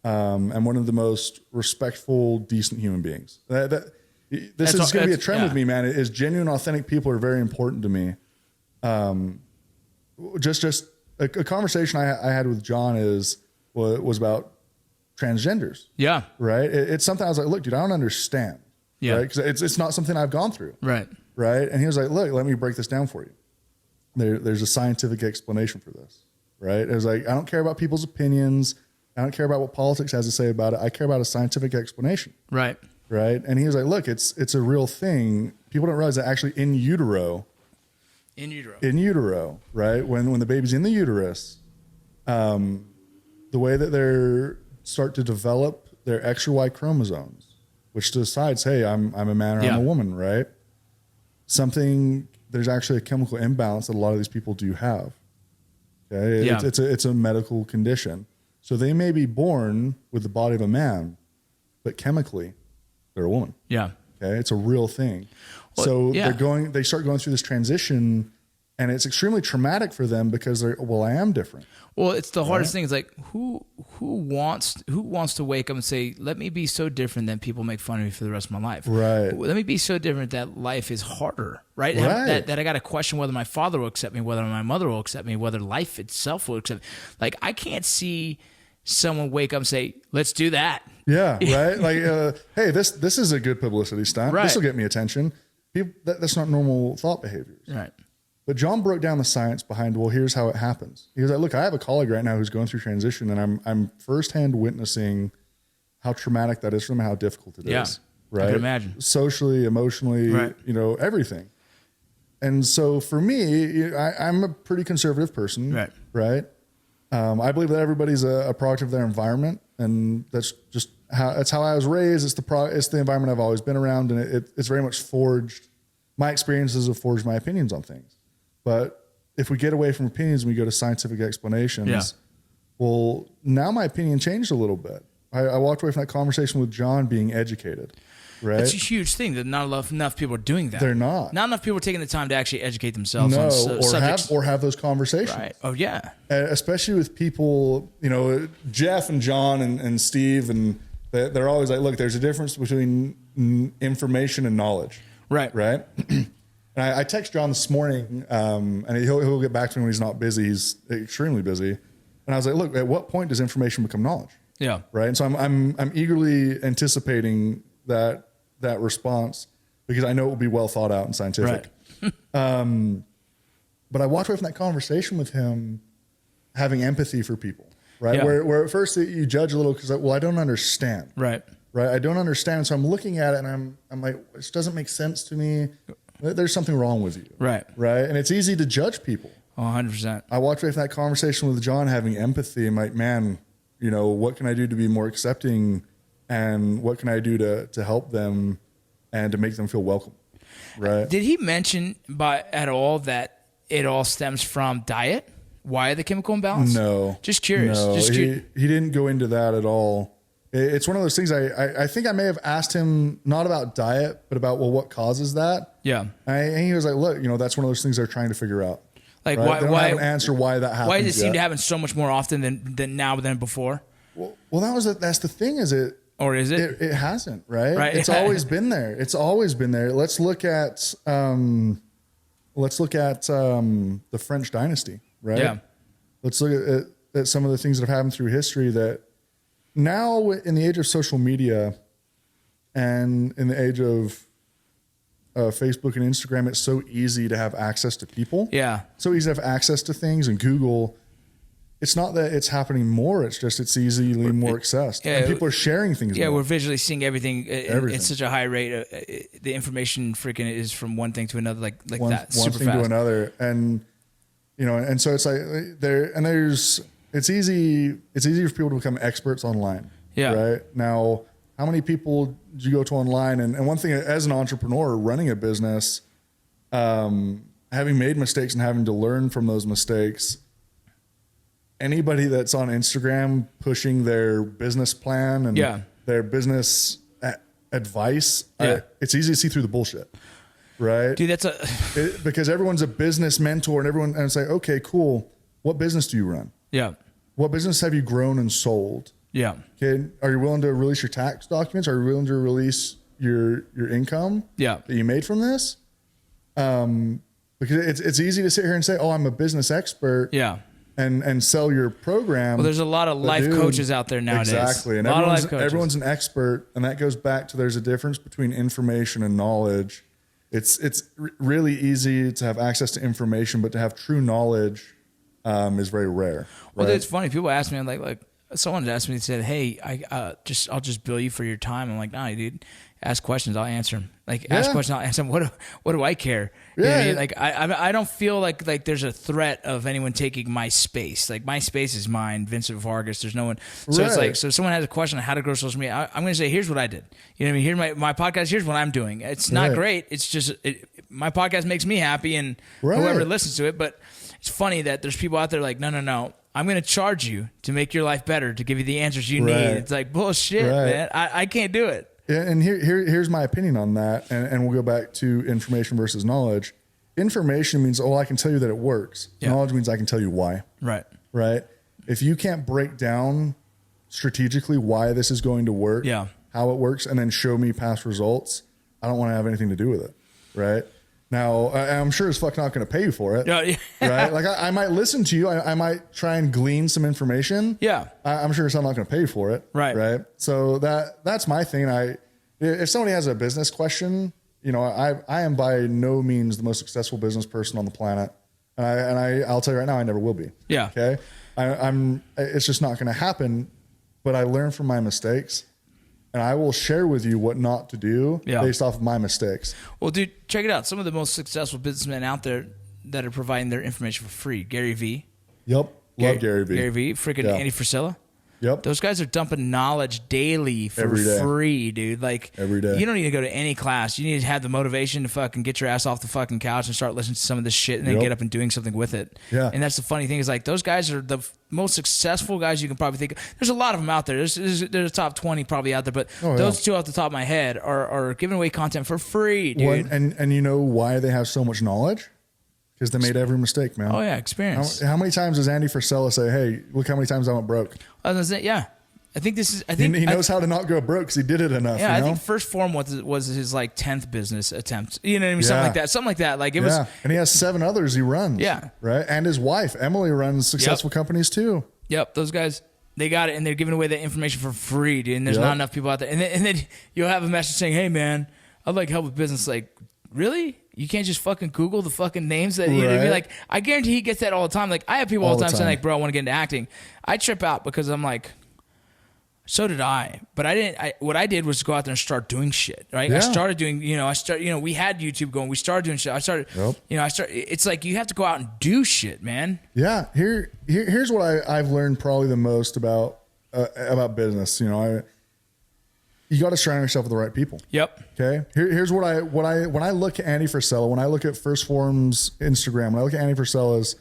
and one of the most respectful, decent human beings. This is going to be a trend with me, man. Is genuine, authentic people are very important to me. Just a conversation I had with John was about transgenders. Yeah. Right. It's something I was like, look, dude, I don't understand. Yeah. Right. Because it's not something I've gone through. Right. Right. And he was like, look, let me break this down for you. There's a scientific explanation for this, right? It was like, I don't care about people's opinions. I don't care about what politics has to say about it. I care about a scientific explanation. Right. Right. And he was like, look, it's a real thing. People don't realize that actually in utero, right? When the baby's in the uterus, the way that they start to develop their X or Y chromosomes, which decides, hey, I'm a man or I'm a woman, right? There's actually a chemical imbalance that a lot of these people do have. Okay. It's a medical condition. So they may be born with the body of a man, but chemically they're a woman. Yeah. Okay. It's a real thing. Well, so they start going through this transition, and it's extremely traumatic for them because I am different. Well, it's the hardest thing. It's like, who wants to wake up and say, let me be so different that people make fun of me for the rest of my life. Right. Let me be so different that life is harder. Right. That I got to question whether my father will accept me, whether my mother will accept me, whether life itself will accept me. Like, I can't see someone wake up and say, let's do that. Yeah. Right. Like, hey, this is a good publicity stunt. Right. This will get me attention. That's not normal thought behaviors. Right. But John broke down the science behind, well, here's how it happens. He was like, look, I have a colleague right now who's going through transition, and I'm firsthand witnessing how traumatic that is for them, how difficult it is. Right. I can imagine. Socially, emotionally, everything. And so for me, I'm a pretty conservative person. Right. Right. I believe that everybody's a product of their environment, and that's just how I was raised. It's the environment I've always been around, and it's very much forged. My experiences have forged my opinions on things. But if we get away from opinions and we go to scientific explanations, well, now my opinion changed a little bit. I walked away from that conversation with John being educated, right? It's a huge thing that not enough people are doing that. They're not. Not enough people are taking the time to actually educate themselves on subjects. Or have those conversations. Right. Oh, yeah. Especially with people, Jeff and John and Steve, and they're always like, look, there's a difference between information and knowledge. Right. Right. And I text John this morning, and he'll get back to me when he's not busy. He's extremely busy. And I was like, look, at what point does information become knowledge? Yeah. Right. And so I'm eagerly anticipating that response, because I know it will be well thought out and scientific. Right. But I walked away from that conversation with him having empathy for people. Right. Yeah. Where at first you judge a little because, well, I don't understand. Right. Right. I don't understand. So I'm looking at it and I'm like, this doesn't make sense to me. There's something wrong with you. Right. Right. And it's easy to judge people. 100%. I walked away from that conversation with John having empathy. I'm like, man, what can I do to be more accepting, and what can I do to help them and to make them feel welcome? Right. Did he mention at all that it all stems from diet? Why the chemical imbalance? No. Just curious. No, he didn't go into that at all. It's one of those things I think I may have asked him not about diet, but about, well, what causes that? Yeah. And he was like, look, that's one of those things they're trying to figure out. Like, right? Why have an answer why that happens? Why does it seem to happen so much more often than now than before? Well, that's the thing, is it? Or is it? It hasn't, right? Right. It's always been there. It's always been there. Let's look at the French dynasty, right? Yeah. Let's look at some of the things that have happened through history that now, in the age of social media and in the age of Facebook and Instagram, it's so easy to have access to people. Yeah. So easy to have access to things, and Google. It's not that it's happening more. It's just it's easily more accessed. Yeah, and people are sharing things. Yeah, more. We're visually seeing everything. At such a high rate. The information freaking is from one thing to another, like one, that. One super thing fast. To another, and and so it's like there's it's easy. It's easy for people to become experts online. Yeah. Right now, how many people do you go to online? And one thing, as an entrepreneur running a business, having made mistakes and having to learn from those mistakes, anybody that's on Instagram pushing their business plan and their business advice, it's easy to see through the bullshit. Right. Dude, because everyone's a business mentor and it's like, okay, cool. What business do you run? Yeah. What business have you grown and sold? Yeah. Okay. Are you willing to release your tax documents? Are you willing to release your income that you made from this? Because it's easy to sit here and say, oh, I'm a business expert. Yeah. And sell your program. Well, there's a lot of life coaches out there nowadays. Exactly. And everyone's an expert. And that goes back to there's a difference between information and knowledge. It's really easy to have access to information, but to have true knowledge is very rare. Well, it's funny. People ask me, like someone asked me, said, "Hey, I'll just bill you for your time." I'm like, "Nah, dude. Ask questions, I'll answer them. Ask questions, I'll answer them. What do I care? You know what I mean? Like I don't feel like there's a threat of anyone taking my space. Like my space is mine, Vincent Vargas. There's no one. So it's like, so if someone has a question on how to grow social media, I'm going to say, here's what I did. You know what I mean? Here's my podcast. Here's what I'm doing. It's not great. It's just my podcast makes me happy and whoever listens to it. But it's funny that there's people out there like, no. I'm going to charge you to make your life better, to give you the answers you need. It's like bullshit, man. I can't do it. And here's my opinion on that. And we'll go back to information versus knowledge. Information means, I can tell you that it works. Yeah. Knowledge means I can tell you why. Right. If you can't break down strategically why this is going to work, how it works, and then show me past results, I don't want to have anything to do with it. Right. Now, I'm sure as fuck not going to pay you for it. Right? Like I might listen to you. I might try and glean some information. I'm sure I'm not going to pay you for it. Right. So that's my thing. If somebody has a business question, I am by no means the most successful business person on the planet. And I'll tell you right now, I never will be. Okay. It's just not going to happen, but I learn from my mistakes. And I will share with you what not to do based off of my mistakes. Well, dude, check it out. Some of the most successful businessmen out there that are providing their information for free. Gary Vee. Love Gary Vee. Gary Vee. Freaking Andy Frisella. Yep. Those guys are dumping knowledge daily for free, dude. Like every day. You don't need to go to any class. You need to have the motivation to fucking get your ass off the fucking couch and start listening to some of this shit and then get up and doing something with it. Yeah. And that's the funny thing is like those guys are the most successful guys you can probably think of. There's a lot of them out there. There's a top 20 probably out there, but those two off the top of my head are giving away content for free, dude. Well, and you know why they have so much knowledge? Because they made every mistake, man. Oh yeah, experience. How many times does Andy Frisella say, "Hey, look how many times I went broke"? I was gonna say, yeah. I think this is. I think he knows how to not go broke because he did it enough. Yeah, I think First Form was his like 10th business attempt. You know what I mean? Something like that. Like it was. And he has 7 others he runs. Yeah. Right. And his wife Emily runs successful companies too. Yep. Those guys, they got it, and they're giving away that information for free, dude. And there's not enough people out there. And then you'll have a message saying, "Hey, man, I'd like help with business." Like, really? You can't just fucking Google the fucking names that you know what I mean? Like, I guarantee he gets that all the time. Like, I have people all the time saying, like, "Bro, I want to get into acting." I trip out because I'm like. So did I, but I didn't. What I did was go out there and start doing shit. Right? I started doing. We had YouTube going. We started doing shit. I started. It's like you have to go out and do shit, man. Yeah. Here's what I've learned probably the most about business. You got to surround yourself with the right people. Yep. Okay. Here's what when I look at Andy Frisella, when I look at First Form's Instagram, when I look at Andy Frisella's,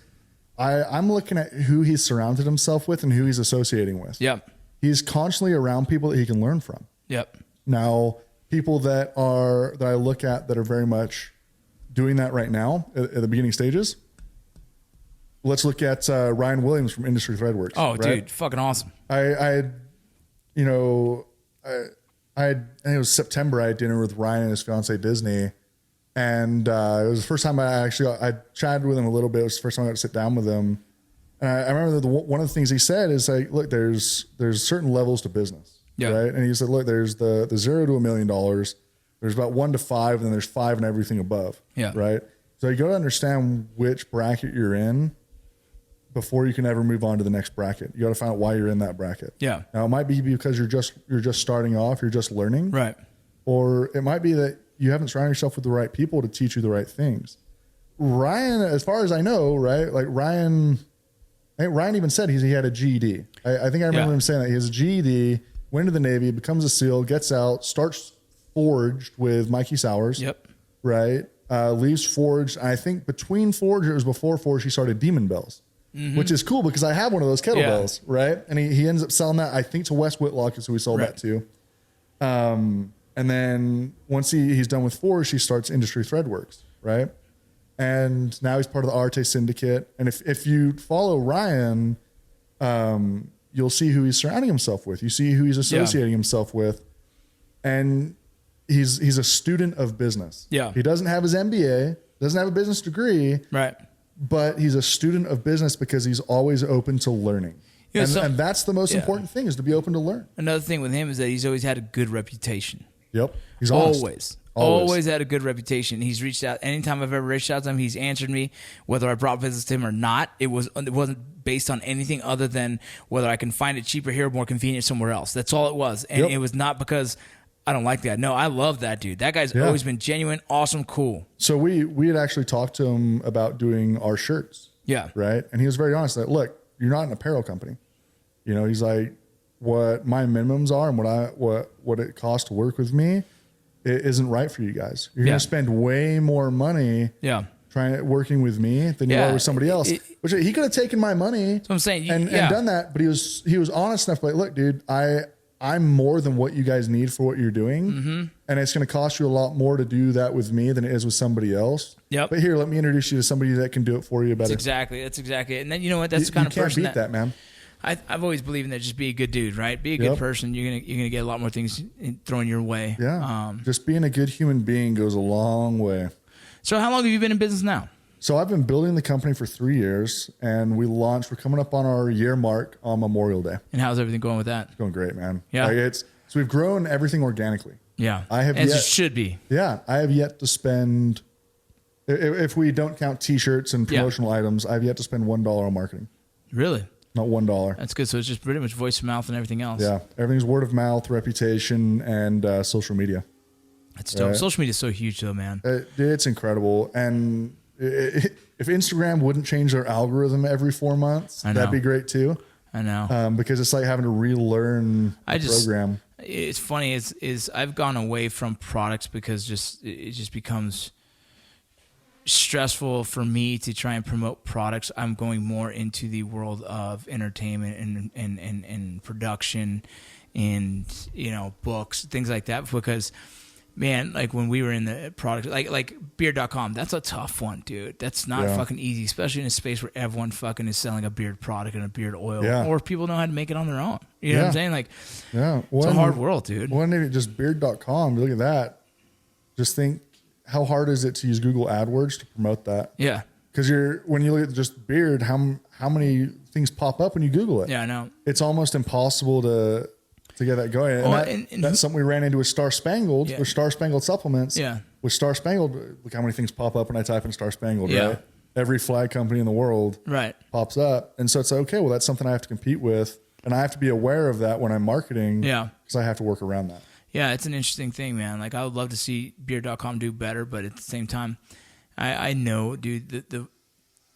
I'm looking at who he's surrounded himself with and who he's associating with. Yep. He's constantly around people that he can learn from. Yep. Now, people that I look at that are very much doing that right now at the beginning stages. Let's look at Ryan Williams from Industry Threadworks. Oh, dude, fucking awesome. I think it was September. I had dinner with Ryan and his fiance Disney, and it was the first time I chatted with him a little bit. It was the first time I got to sit down with him. And I remember one of the things he said is like, look, there's certain levels to business, right? And he said, look, there's the $0 to $1 million. There's about 1 to 5, and then there's 5 and everything above, right? So you got to understand which bracket you're in before you can ever move on to the next bracket. You got to find out why you're in that bracket. Yeah. Now it might be because you're just starting off, you're just learning, right? Or it might be that you haven't surrounded yourself with the right people to teach you the right things. Ryan, as far as I know, right? Like Ryan Ryan even said he had a GED. I think I remember him saying that he has a GED, went to the Navy, becomes a SEAL, gets out, starts Forged with Mikey Sowers. Yep. Right. Leaves Forged. I think between Forged, it was before Forged, he started Demon Bells, which is cool because I have one of those kettlebells. Right. And he ends up selling that, I think, to Wes Whitlock is who he sold that to. And then once he's done with Forged, he starts Industry Threadworks. Right. And now he's part of the Arte Syndicate. And if you follow Ryan, you'll see who he's surrounding himself with. You see who he's associating himself with. And he's a student of business. Yeah. He doesn't have his MBA, doesn't have a business degree. Right. But he's a student of business because he's always open to learning. And that's the most important thing, is to be open to learn. Another thing with him is that he's always had a good reputation. Yep. He's honest. Always had a good reputation. He's reached out. Anytime I've ever reached out to him, he's answered me, whether I brought business to him or not. It wasn't based on anything other than whether I can find it cheaper here or more convenient somewhere else. That's all it was. And it was not because I don't like that. No, I love that dude. That guy's always been genuine, awesome, cool. So we had actually talked to him about doing our shirts. Yeah. Right. And he was very honest that, look, you're not an apparel company. You know, he's like, what my minimums are and what it costs to work with me, it isn't right for you guys. You're going to spend way more money working with me than you are with somebody else. Which he could have taken my money. That's what I'm saying. And done that, but he was honest enough to be like, look, dude, I'm more than what you guys need for what you're doing. And it's going to cost you a lot more to do that with me than it is with somebody else. Yep. But here, let me introduce you to somebody that can do it for you better. That's exactly it. And then, you know what? That's the kind of person you can't beat that, man. I've always believed in that. Just be a good dude, right? Be a good person. You're gonna get a lot more things thrown your way. Yeah. Just being a good human being goes a long way. So how long have you been in business now? So I've been building the company for 3 years, and we're coming up on our year mark on Memorial Day. And how's everything going with that? It's going great, man. Yeah. So we've grown everything organically. Yeah. As it should be. Yeah. I have yet to spend, if we don't count t-shirts and promotional items, I've yet to spend $1 on marketing. Really? Not $1. That's good. So it's just pretty much voice of mouth and everything else. Yeah. Everything's word of mouth, reputation, and social media. That's dope. Social media is so huge though, man. It's incredible. And if Instagram wouldn't change their algorithm every 4 months, that'd be great too. I know. Because it's like having to relearn the program. It's funny is I've gone away from products because it just becomes stressful for me to try and promote products. I'm going more into the world of entertainment and production and, you know, books, things like that, because man, like when we were in the product, like beard.com, that's a tough one, dude. That's not fucking easy, especially in a space where everyone fucking is selling a beard product and a beard oil, or people know how to make it on their own. You know what I'm saying? Like, it's a hard world, dude. When it just beard.com, look at that. Just think, how hard is it to use Google AdWords to promote that? Yeah. Because when you look at just beard, how many things pop up when you Google it? Yeah, I know. It's almost impossible to get that going. And, that's something we ran into with Star Spangled, with Star Spangled Supplements. Yeah. With Star Spangled, look how many things pop up when I type in Star Spangled, right? Every flag company in the world pops up. And so it's like, okay, well, that's something I have to compete with. And I have to be aware of that when I'm marketing. Yeah. Because I have to work around that. Yeah, it's an interesting thing, man. Like, I would love to see beard.com do better, but at the same time, I know, dude, the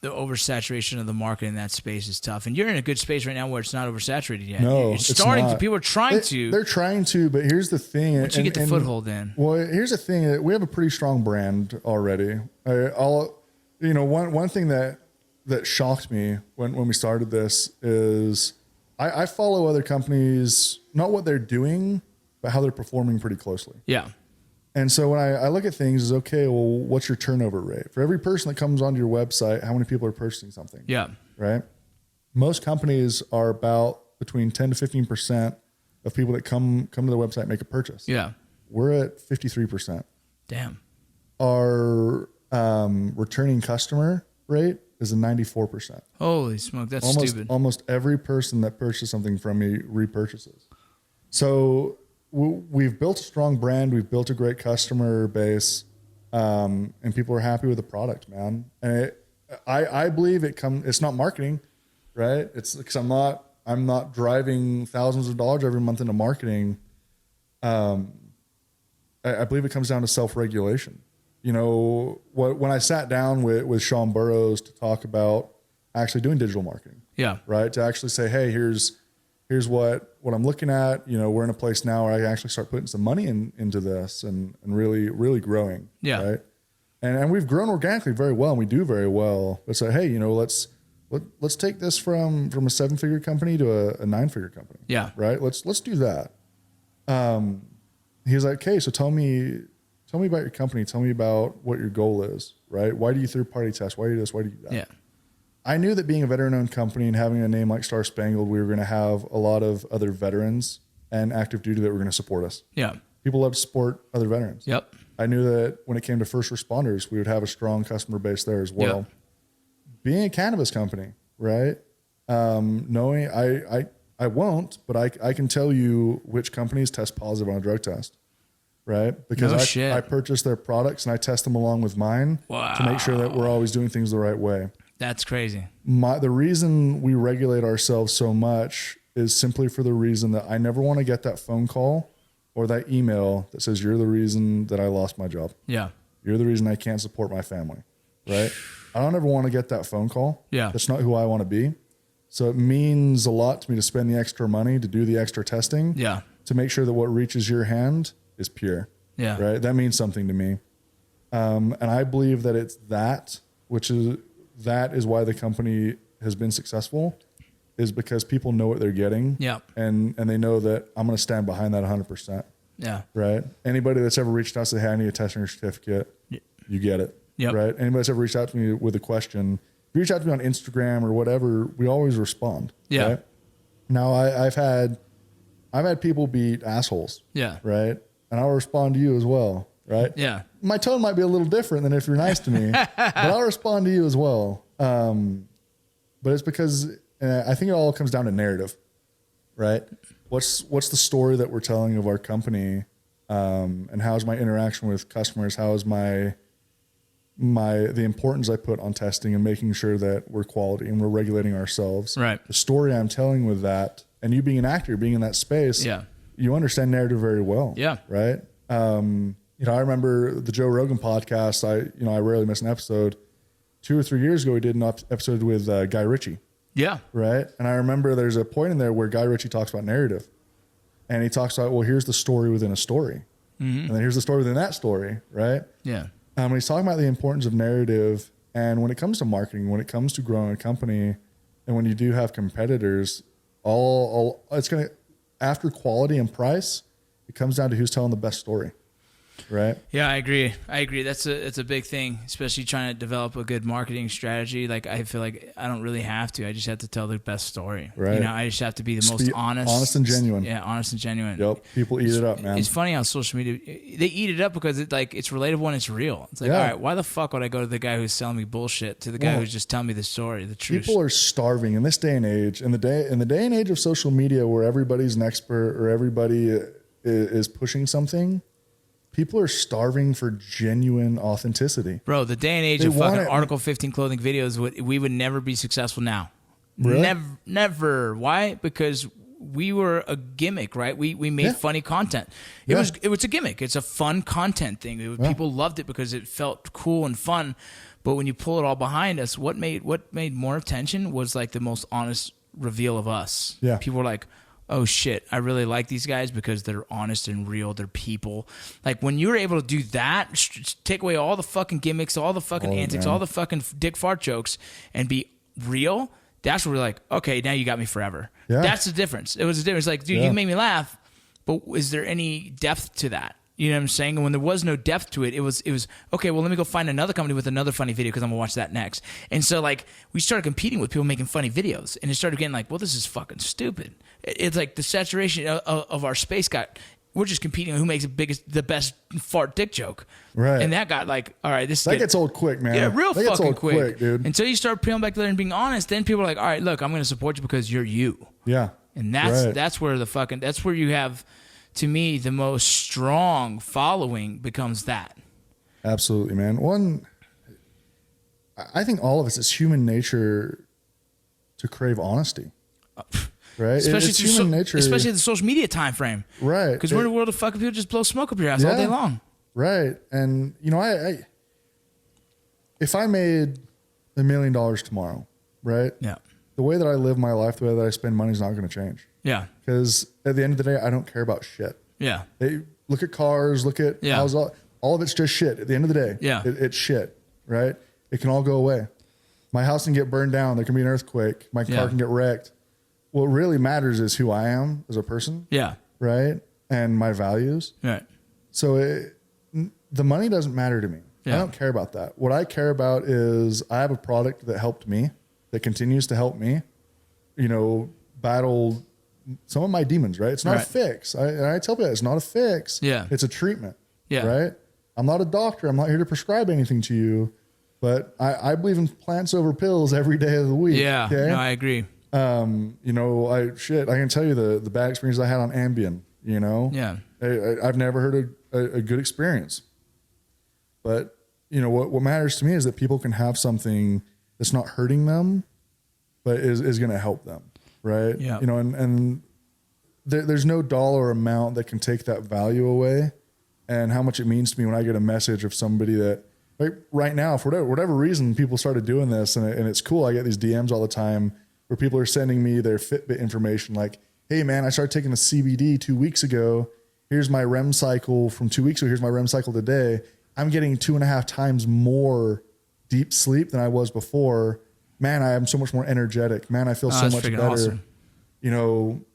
oversaturation of the market in that space is tough. And you're in a good space right now where it's not oversaturated yet. No, it's starting to. People are trying to. They're trying to, but here's the thing. Once you get the foothold in. Well, here's the thing. We have a pretty strong brand already. One thing that shocked me when we started this is I follow other companies, not what they're doing, but how they're performing pretty closely. Yeah. And so when I look at things is, okay, well, what's your turnover rate? For every person that comes onto your website, how many people are purchasing something? Yeah. Right? Most companies are about between 10 to 15% of people that come to the website make a purchase. Yeah. We're at 53%. Damn. Our returning customer rate is a 94%. Holy smoke, that's stupid. Almost every person that purchases something from me repurchases. So we've built a strong brand. We've built a great customer base, and people are happy with the product, man. And I believe it's not marketing, right? It's because I'm not driving thousands of dollars every month into marketing. I believe it comes down to self-regulation. You know, when I sat down with Sean Burrows to talk about actually doing digital marketing, Yeah. Right. To actually say, hey, here's what I'm looking at. You know, we're in a place now where I can actually start putting some money into this and really, really growing. Yeah. Right. And we've grown organically very well, and we do very well. But say, hey, you know, let's take this from a 7-figure company to a 9-figure company. Yeah. Right. Let's do that. He was like, okay, so tell me about your company. Tell me about what your goal is. Right. Why do you third-party test? Why do you this? Why do you do that? Yeah. I knew that being a veteran-owned company and having a name like Star Spangled, we were going to have a lot of other veterans and active duty that were going to support us. Yeah. People love to support other veterans. Yep. I knew that when it came to first responders, we would have a strong customer base there as well. Yep. Being a cannabis company, right? Knowing I won't, but I can tell you which companies test positive on a drug test, right? Because I purchase their products and I test them along with mine to make sure that we're always doing things the right way. That's crazy. The reason we regulate ourselves so much is simply for the reason that I never want to get that phone call or that email that says, you're the reason that I lost my job. Yeah. You're the reason I can't support my family, right? I don't ever want to get that phone call. Yeah. That's not who I want to be. So it means a lot to me to spend the extra money to do the extra testing. Yeah. To make sure that what reaches your hand is pure. Yeah. Right. That means something to me. And I believe that it's that is why the company has been successful, is because people know what they're getting. Yeah. And they know that I'm going to stand behind that 100%. Yeah. Right. Anybody that's ever reached out and said, hey, I need a testing certificate, you get it. Yep. Right. Anybody that's ever reached out to me with a question, if you reach out to me on Instagram or whatever, we always respond. Yeah. Right? Now I've had people be assholes. Yeah. Right. And I'll respond to you as well. Right. Yeah. My tone might be a little different than if you're nice to me, but I'll respond to you as well. But it's because I think it all comes down to narrative, right? What's the story that we're telling of our company, and how's my interaction with customers? How is the importance I put on testing and making sure that we're quality and we're regulating ourselves. Right. The story I'm telling with that, and you being an actor, being in that space, Yeah. you understand narrative very well. Yeah. Right. I remember the Joe Rogan podcast. I rarely miss an episode. 2 or 3 years ago, we did an episode with Guy Ritchie. Yeah. Right. And I remember there's a point in there where Guy Ritchie talks about narrative, and he talks about, well, here's the story within a story. Mm-hmm. And then here's the story within that story. Right. Yeah. He's talking about the importance of narrative. And when it comes to marketing, when it comes to growing a company, and when you do have competitors, it's going to, after quality and price, it comes down to who's telling the best story. Right. Yeah, I agree. It's a big thing, especially trying to develop a good marketing strategy. Like, I feel like I don't really have to. I just have to tell the best story. Right. I just have to be the most honest and genuine. Yeah, honest and genuine. Yep. People eat it up, man. It's funny on social media, they eat it up because it's relatable and it's real. It's like, all right, why the fuck would I go to the guy who's selling me bullshit to the guy who's just telling me the story, the truth? People are starving in this day and age, in the day and age of social media, where everybody's an expert or everybody is pushing something. People are starving for genuine authenticity. Bro, the day and age of fucking Article 15 clothing videos, we would never be successful now. Really? Never. Why? Because we were a gimmick, right? We made funny content. It was a gimmick. It's a fun content thing. People loved it because it felt cool and fun. But when you pull it all behind us, what made more attention was like the most honest reveal of us. Yeah. People were like, oh shit, I really like these guys because they're honest and real. They're people. Like, when you were able to do that, take away all the fucking gimmicks, all the fucking antics, all the fucking dick fart jokes, and be real, that's where we're like, okay, now you got me forever. Yeah. That's the difference. It was a difference. Like, dude, you can make me laugh, but is there any depth to that? You know what I'm saying? And when there was no depth to it, it was okay, well, let me go find another company with another funny video because I'm going to watch that next. And so, like, we started competing with people making funny videos, and it started getting like, well, this is fucking stupid. It's like the saturation of our space we're just competing on who makes the best fart dick joke. Right. And that got like, all right, this gets old quick, man. Yeah, real fucking quick, dude. Until you start peeling back together and being honest, then people are like, all right, look, I'm going to support you because you're you. Yeah. And that's where that's where you have, to me, the most strong following becomes that. Absolutely, man. I think all of us, it's human nature to crave honesty. Right? Especially it's human nature. Especially the social media time frame. Right. Because we're in a world of fucking people just blow smoke up your ass all day long. Right. And, if I made $1 million tomorrow, right? Yeah. the way that I live my life, the way that I spend money is not going to change. Yeah. Because at the end of the day, I don't care about shit. Yeah. They look at cars, look at houses, all of it's just shit. At the end of the day, it's shit, right? It can all go away. My house can get burned down. There can be an earthquake. My car can get wrecked. What really matters is who I am as a person. Yeah. Right. And my values. Right. So the money doesn't matter to me. I don't care about that. What I care about is I have a product that helped me, that continues to help me, battle some of my demons, right? It's not a fix. I tell people it's not a fix. Yeah. It's a treatment. Yeah. Right. I'm not a doctor. I'm not here to prescribe anything to you, but I believe in plants over pills every day of the week. Yeah. Okay? No, I agree. I can tell you the bad experience I had on Ambien, Yeah. I've never heard a good experience, but what matters to me is that people can have something that's not hurting them, but is going to help them. Right. Yeah. And there's no dollar amount that can take that value away, and how much it means to me when I get a message of somebody that, like, right now, for whatever reason, people started doing this, and it's cool. I get these DMs all the time where people are sending me their Fitbit information, like, hey man, I started taking the CBD 2 weeks ago. Here's my REM cycle from 2 weeks ago. Here's my REM cycle today. I'm getting 2.5 times more deep sleep than I was before. Man, I am so much more energetic. Man, I feel so much better. Awesome.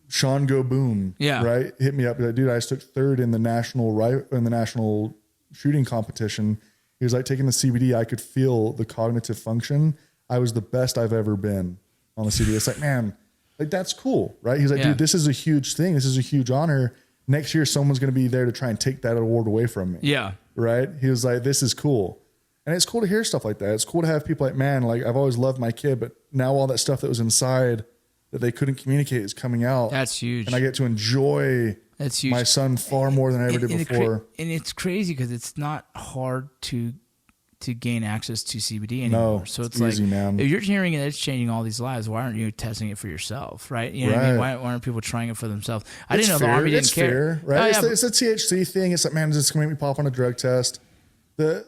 Sean Go Boom, right? Hit me up. Like, dude, I took third in the national shooting competition. He was like, taking the CBD, I could feel the cognitive function. I was the best I've ever been on the CBD. It's like, man, like, that's cool, right? He's like, dude, this is a huge thing. This is a huge honor. Next year, someone's going to be there to try and take that award away from me. Yeah. Right. He was like, this is cool. And it's cool to hear stuff like that. It's cool to have people like, man, like, I've always loved my kid, but now all that stuff that was inside that they couldn't communicate is coming out. That's huge. And I get to enjoy my son far more than I ever did before. And it's crazy because it's not hard to gain access to CBD anymore. No, so it's easy, like, man. if you're hearing it, it's changing all these lives. Why aren't you testing it for yourself? Right. You know what I mean? Why aren't people trying it for themselves? I didn't know the Army didn't care. Fair, right? It's a THC thing. It's like, man, is this going to make me pop on a drug test? The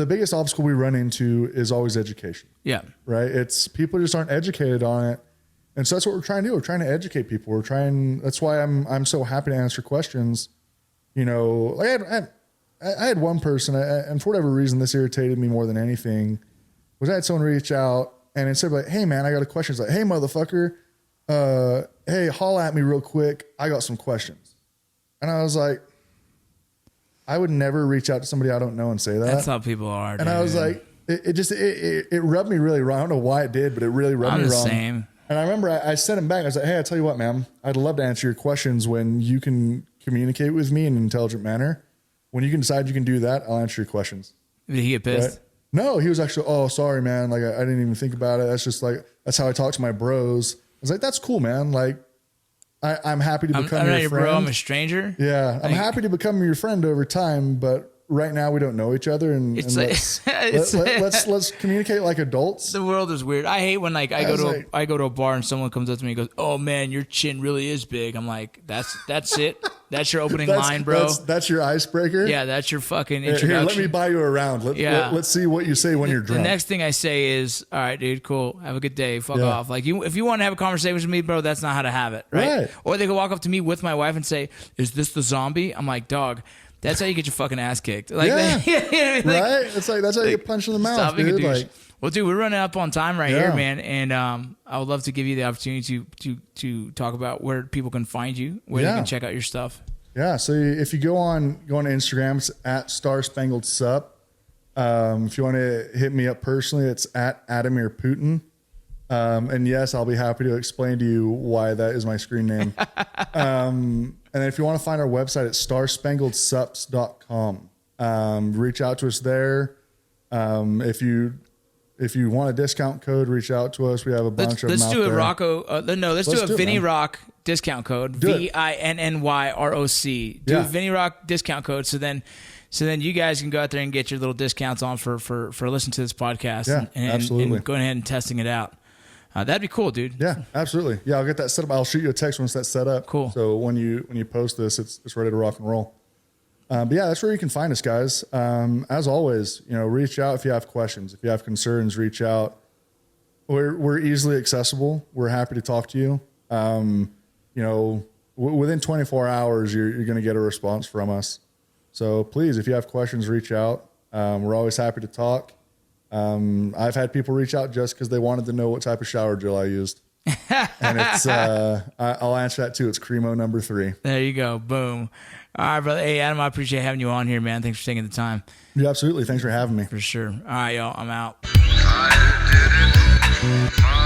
biggest obstacle we run into is always education. Yeah. Right. It's people just aren't educated on it. And so that's what we're trying to do. We're trying to educate people. That's why I'm so happy to answer questions. Like I had one person, and for whatever reason, this irritated me more than anything, was I had someone reach out and instead of like, hey man, I got a question. It's like, hey motherfucker, hey, holla at me real quick. I got some questions. And I was like, I would never reach out to somebody I don't know and say that. That's how people are. And I was like, it rubbed me really wrong. I don't know why it did, but it really rubbed me wrong. Same. And I remember I sent him back. I was like, hey, I tell you what, man, I'd love to answer your questions when you can communicate with me in an intelligent manner. When you can decide you can do that, I'll answer your questions. Did he get pissed? Right? No, he was actually, oh, sorry, man. Like, I didn't even think about it. That's just like, that's how I talk to my bros. I was like, that's cool, man. Like, I'm happy to become your friend. Bro, I'm a stranger. Yeah. I'm happy to become your friend over time, but right now we don't know each other, and let's communicate like adults. The world is weird. I hate when I go to a bar and someone comes up to me and goes, "Oh man, your chin really is big." I'm like, that's it. That's your opening line, bro. That's your icebreaker. Yeah, that's your fucking introduction. Here, let me buy you a round. Let's see what you say when you're drunk. The next thing I say is, "All right, dude, cool. Have a good day. Fuck off." Like if you want to have a conversation with me, bro, that's not how to have it, right? Or they could walk up to me with my wife and say, "Is this the zombie?" I'm like, "Dog, that's how you get your fucking ass kicked." Like, right? It's like that's how you get punched in the mouth, dude. Like, well, dude, we're running up on time here, man, and I would love to give you the opportunity to talk about where people can find you, where they can check out your stuff. Yeah, so if you go on Instagram, it's at Star Spangled Sup. If you want to hit me up personally, it's at Adamir Putin. And yes, I'll be happy to explain to you why that is my screen name. And then if you want to find our website, it's starspangledsupps.com. Reach out to us there. If you want a discount code, reach out to us. We have a bunch of them. Let's do a Rocco. Let's do a Vinny Rock discount code. VINNYROC. Do a Vinny Rock discount code. So then you guys can go out there and get your little discounts on for listening to this podcast. Yeah, absolutely. And going ahead and testing it out. That'd be cool, dude. Yeah, absolutely. Yeah, I'll get that set up. I'll shoot you a text once that's set up. Cool. So when you post this, it's ready to rock and roll. But yeah, that's where you can find us, guys. As always, reach out if you have questions. If you have concerns, reach out. we're easily accessible. We're happy to talk to you. Within 24 hours, you're going to get a response from us. So please, if you have questions, reach out. We're always happy to talk. I've had people reach out just because they wanted to know what type of shower gel I used. And it's, I'll answer that too. It's Cremo number 3. There you go. Boom. All right, brother. Hey, Adam, I appreciate having you on here, man. Thanks for taking the time. Yeah, absolutely. Thanks for having me. For sure. All right, y'all. I'm out. I did it.